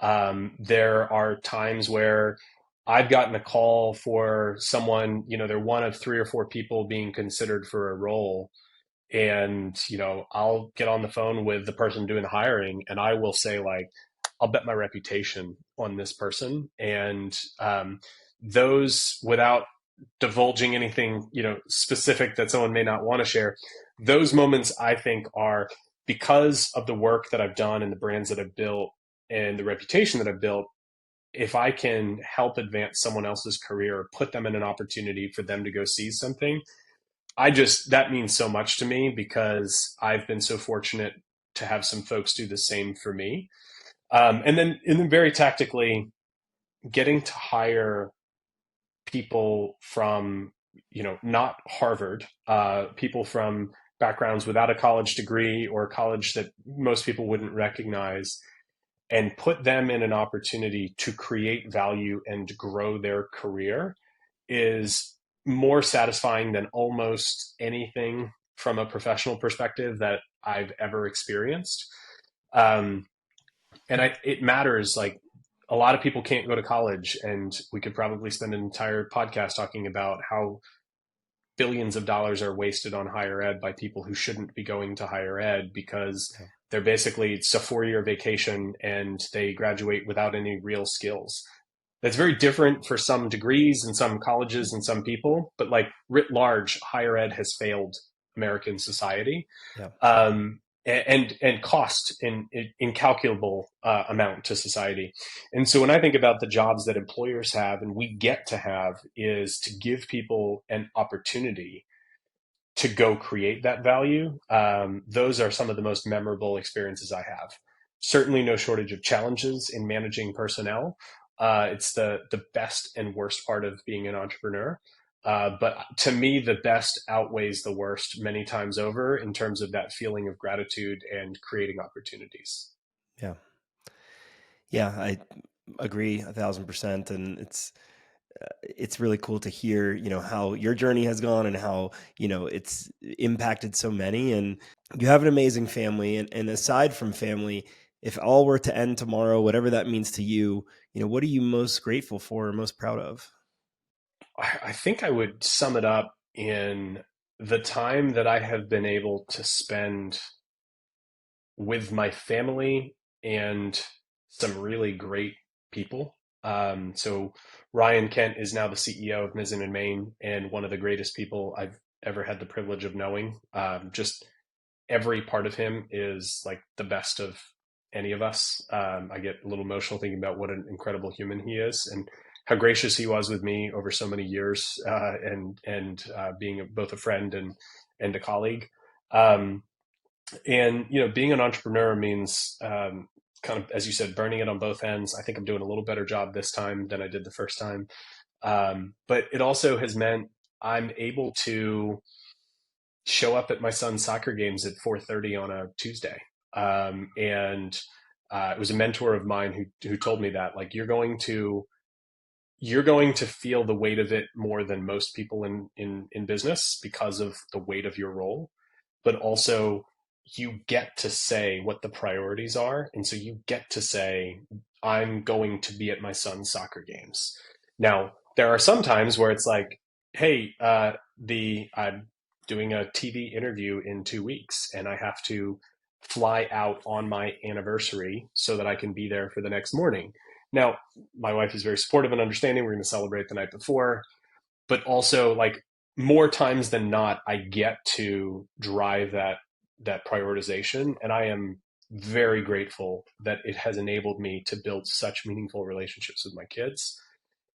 There are times where I've gotten a call for someone, they're one of three or four people being considered for a role. And, I'll get on the phone with the person doing the hiring and I will say, like, I'll bet my reputation on this person. And those, without divulging anything, specific that someone may not want to share, those moments I think are because of the work that I've done and the brands that I've built. and the reputation that I've built, if I can help advance someone else's career, put them in an opportunity for them to go see something, that means so much to me because I've been so fortunate to have some folks do the same for me. And then very tactically, getting to hire people from, not Harvard, people from backgrounds without a college degree or a college that most people wouldn't recognize, and put them in an opportunity to create value and grow their career is more satisfying than almost anything from a professional perspective that I've ever experienced. Um, it matters. Like, a lot of people can't go to college, and we could probably spend an entire podcast talking about how billions of dollars are wasted on higher ed by people who shouldn't be going to higher ed because Yeah. they're basically, it's a 4 year vacation and they graduate without any real skills. That's very different for some degrees and some colleges and some people, but like writ large, higher ed has failed American society, Yeah. and cost in incalculable amount to society. And so when I think about the jobs that employers have and we get to have, is to give people an opportunity to go create that value. Those are some of the most memorable experiences I have. Certainly, no shortage of challenges in managing personnel. It's the best and worst part of being an entrepreneur. But to me, the best outweighs the worst many times over in terms of that feeling of gratitude and creating opportunities. Yeah. Yeah. I agree 1,000%. And it's really cool to hear, how your journey has gone and how, it's impacted so many. And you have an amazing family. And aside from family, if all were to end tomorrow, whatever that means to you, what are you most grateful for or most proud of? I think I would sum it up in the time that I have been able to spend with my family and some really great people. So Ryan Kent is now the CEO of Mizzen Main, and one of the greatest people I've ever had the privilege of knowing. Just every part of him is like the best of any of us. I get a little emotional thinking about what an incredible human he is and how gracious he was with me over so many years, and being both a friend and a colleague. Um, and being an entrepreneur means, kind of, as you said, burning it on both ends. I think I'm doing a little better job this time than I did the first time. But it also has meant I'm able to show up at my son's soccer games at 4:30 on a Tuesday. And it was a mentor of mine who told me that, like, you're going to feel the weight of it more than most people in business because of the weight of your role, but also you get to say what the priorities are. And so you get to say, I'm going to be at my son's soccer games. Now, there are some times where it's like, hey, I'm doing a TV interview in 2 weeks and I have to fly out on my anniversary so that I can be there for the next morning. Now, my wife is very supportive and understanding. We're going to celebrate the night before, but also, like, more times than not, I get to drive that prioritization, and I am very grateful that it has enabled me to build such meaningful relationships with my kids.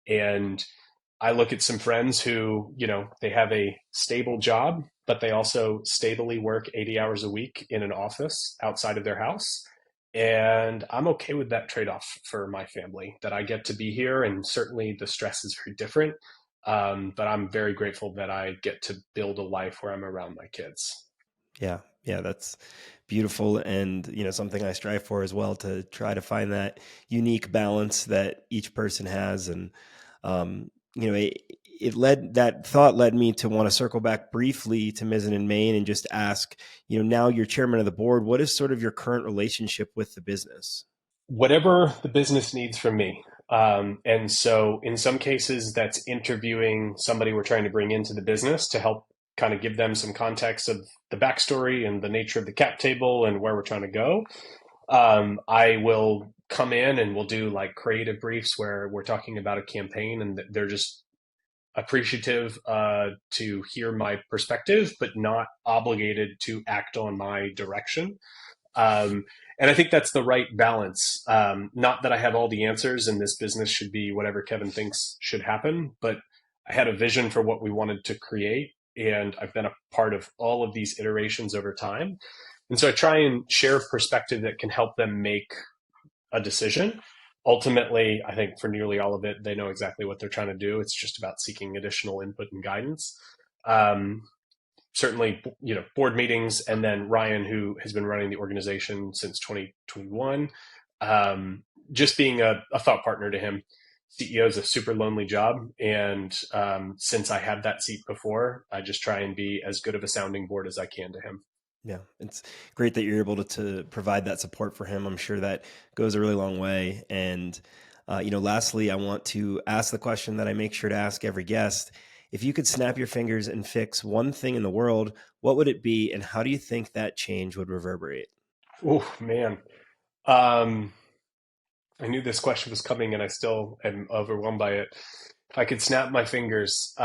And I look at some friends who, they have a stable job, but they also stably work 80 hours a week in an office outside of their house. And I'm okay with that trade off for my family, that I get to be here. And certainly the stress is very different. But I'm very grateful that I get to build a life where I'm around my kids. Yeah. Yeah. That's beautiful. And, something I strive for as well, to try to find that unique balance that each person has. And, that thought led me to want to circle back briefly to Mizzen in Maine and just ask, now you're chairman of the board, what is sort of your current relationship with the business? Whatever the business needs from me. And so in some cases, that's interviewing somebody we're trying to bring into the business to help kind of give them some context of the backstory and the nature of the cap table and where we're trying to go. I will come in and we'll do like creative briefs where we're talking about a campaign and they're just appreciative to hear my perspective, but not obligated to act on my direction. Um, And I think that's the right balance. Not that I have all the answers and this business should be whatever Kevin thinks should happen, but I had a vision for what we wanted to create. And I've been a part of all of these iterations over time. And so I try and share perspective that can help them make a decision. Ultimately, I think for nearly all of it, they know exactly what they're trying to do. It's just about seeking additional input and guidance. Um, Certainly, board meetings, and then Ryan, who has been running the organization since 2021, just being a thought partner to him. CEO is a super lonely job, and since I had that seat before, I just try and be as good of a sounding board as I can to him. Yeah, it's great that you're able to provide that support for him. I'm sure that goes a really long way. And, lastly, I want to ask the question that I make sure to ask every guest. If you could snap your fingers and fix one thing in the world, what would it be? And how do you think that change would reverberate? Oh, man. I knew this question was coming and I still am overwhelmed by it. If I could snap my fingers,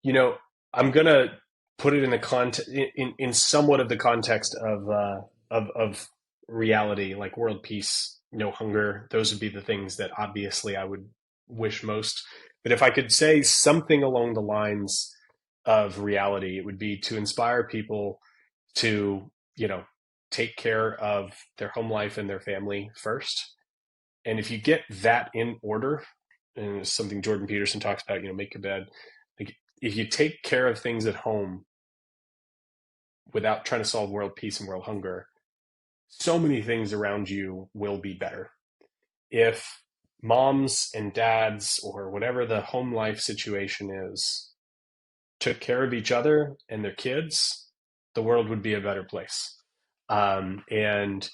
you know, I'm gonna put it in the in somewhat of the context of reality, like world peace, no hunger. Those would be the things that obviously I would wish most. But if I could say something along the lines of reality, it would be to inspire people to, take care of their home life and their family first. And if you get that in order, and it's something Jordan Peterson talks about, make your bed. Like, if you take care of things at home without trying to solve world peace and world hunger, so many things around you will be better. If moms and dads, or whatever the home life situation is, took care of each other and their kids, the world would be a better place. And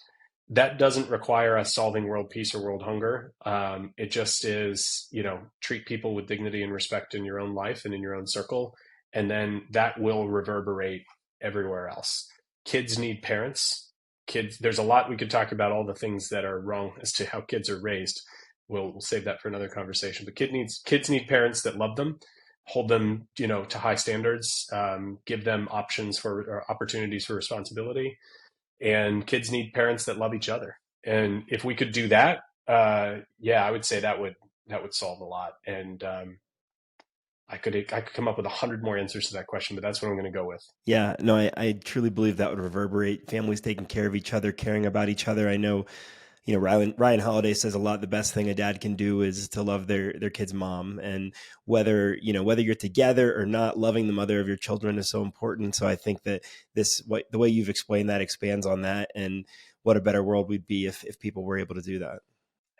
that doesn't require us solving world peace or world hunger. It just is, treat people with dignity and respect in your own life and in your own circle. And then that will reverberate everywhere else. Kids need parents. There's a lot we could talk about, all the things that are wrong as to how kids are raised. We'll save that for another conversation. But kids need parents that love them, hold them, to high standards, give them options or opportunities for responsibility. And kids need parents that love each other. And if we could do that, I would say that would solve a lot. And I could come up with 100 more answers to that question, but that's what I'm going to go with. Yeah, no, I truly believe that would reverberate. Families taking care of each other, caring about each other. I know, Ryan Holiday says a lot. The best thing a dad can do is to love their kid's mom, and whether you're together or not, loving the mother of your children is so important. So I think that the way you've explained that expands on that, and what a better world we'd be if people were able to do that.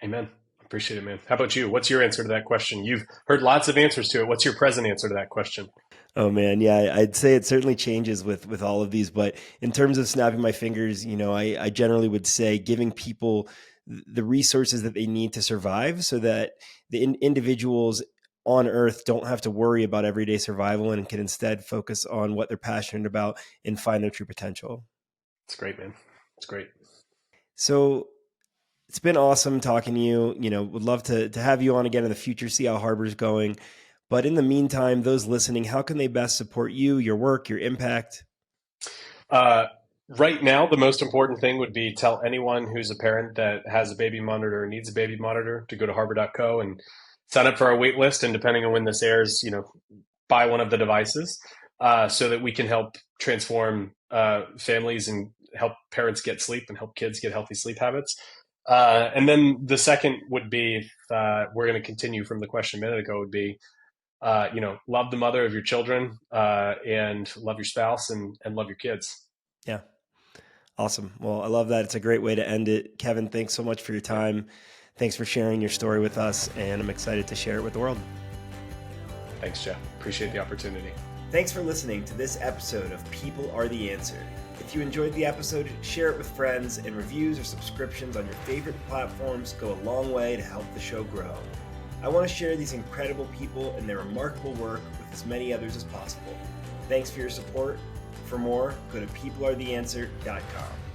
Amen. Appreciate it, man. How about you? What's your answer to that question? You've heard lots of answers to it. What's your present answer to that question? Oh man, yeah, I'd say it certainly changes with all of these, but in terms of snapping my fingers, I generally would say giving people the resources that they need to survive, so that the individuals on Earth don't have to worry about everyday survival and can instead focus on what they're passionate about and find their true potential. It's great, man. It's great. So it's been awesome talking to you. Would love to have you on again in the future, see how Harbor's going. But in the meantime, those listening, how can they best support you, your work, your impact? Right now, the most important thing would be tell anyone who's a parent that has a baby monitor or needs a baby monitor to go to harbor.co and sign up for our wait list. And depending on when this airs, buy one of the devices, so that we can help transform families and help parents get sleep and help kids get healthy sleep habits. And then the second would be, we're going to continue from the question a minute ago, would be, love the mother of your children, and love your spouse, and love your kids. Yeah. Awesome. Well, I love that. It's a great way to end it. Kevin, thanks so much for your time. Thanks for sharing your story with us, and I'm excited to share it with the world. Thanks, Jeff. Appreciate the opportunity. Thanks for listening to this episode of People Are the Answer. If you enjoyed the episode, share it with friends, and reviews or subscriptions on your favorite platforms go a long way to help the show grow. I want to share these incredible people and their remarkable work with as many others as possible. Thanks for your support. For more, go to peoplearetheanswer.com.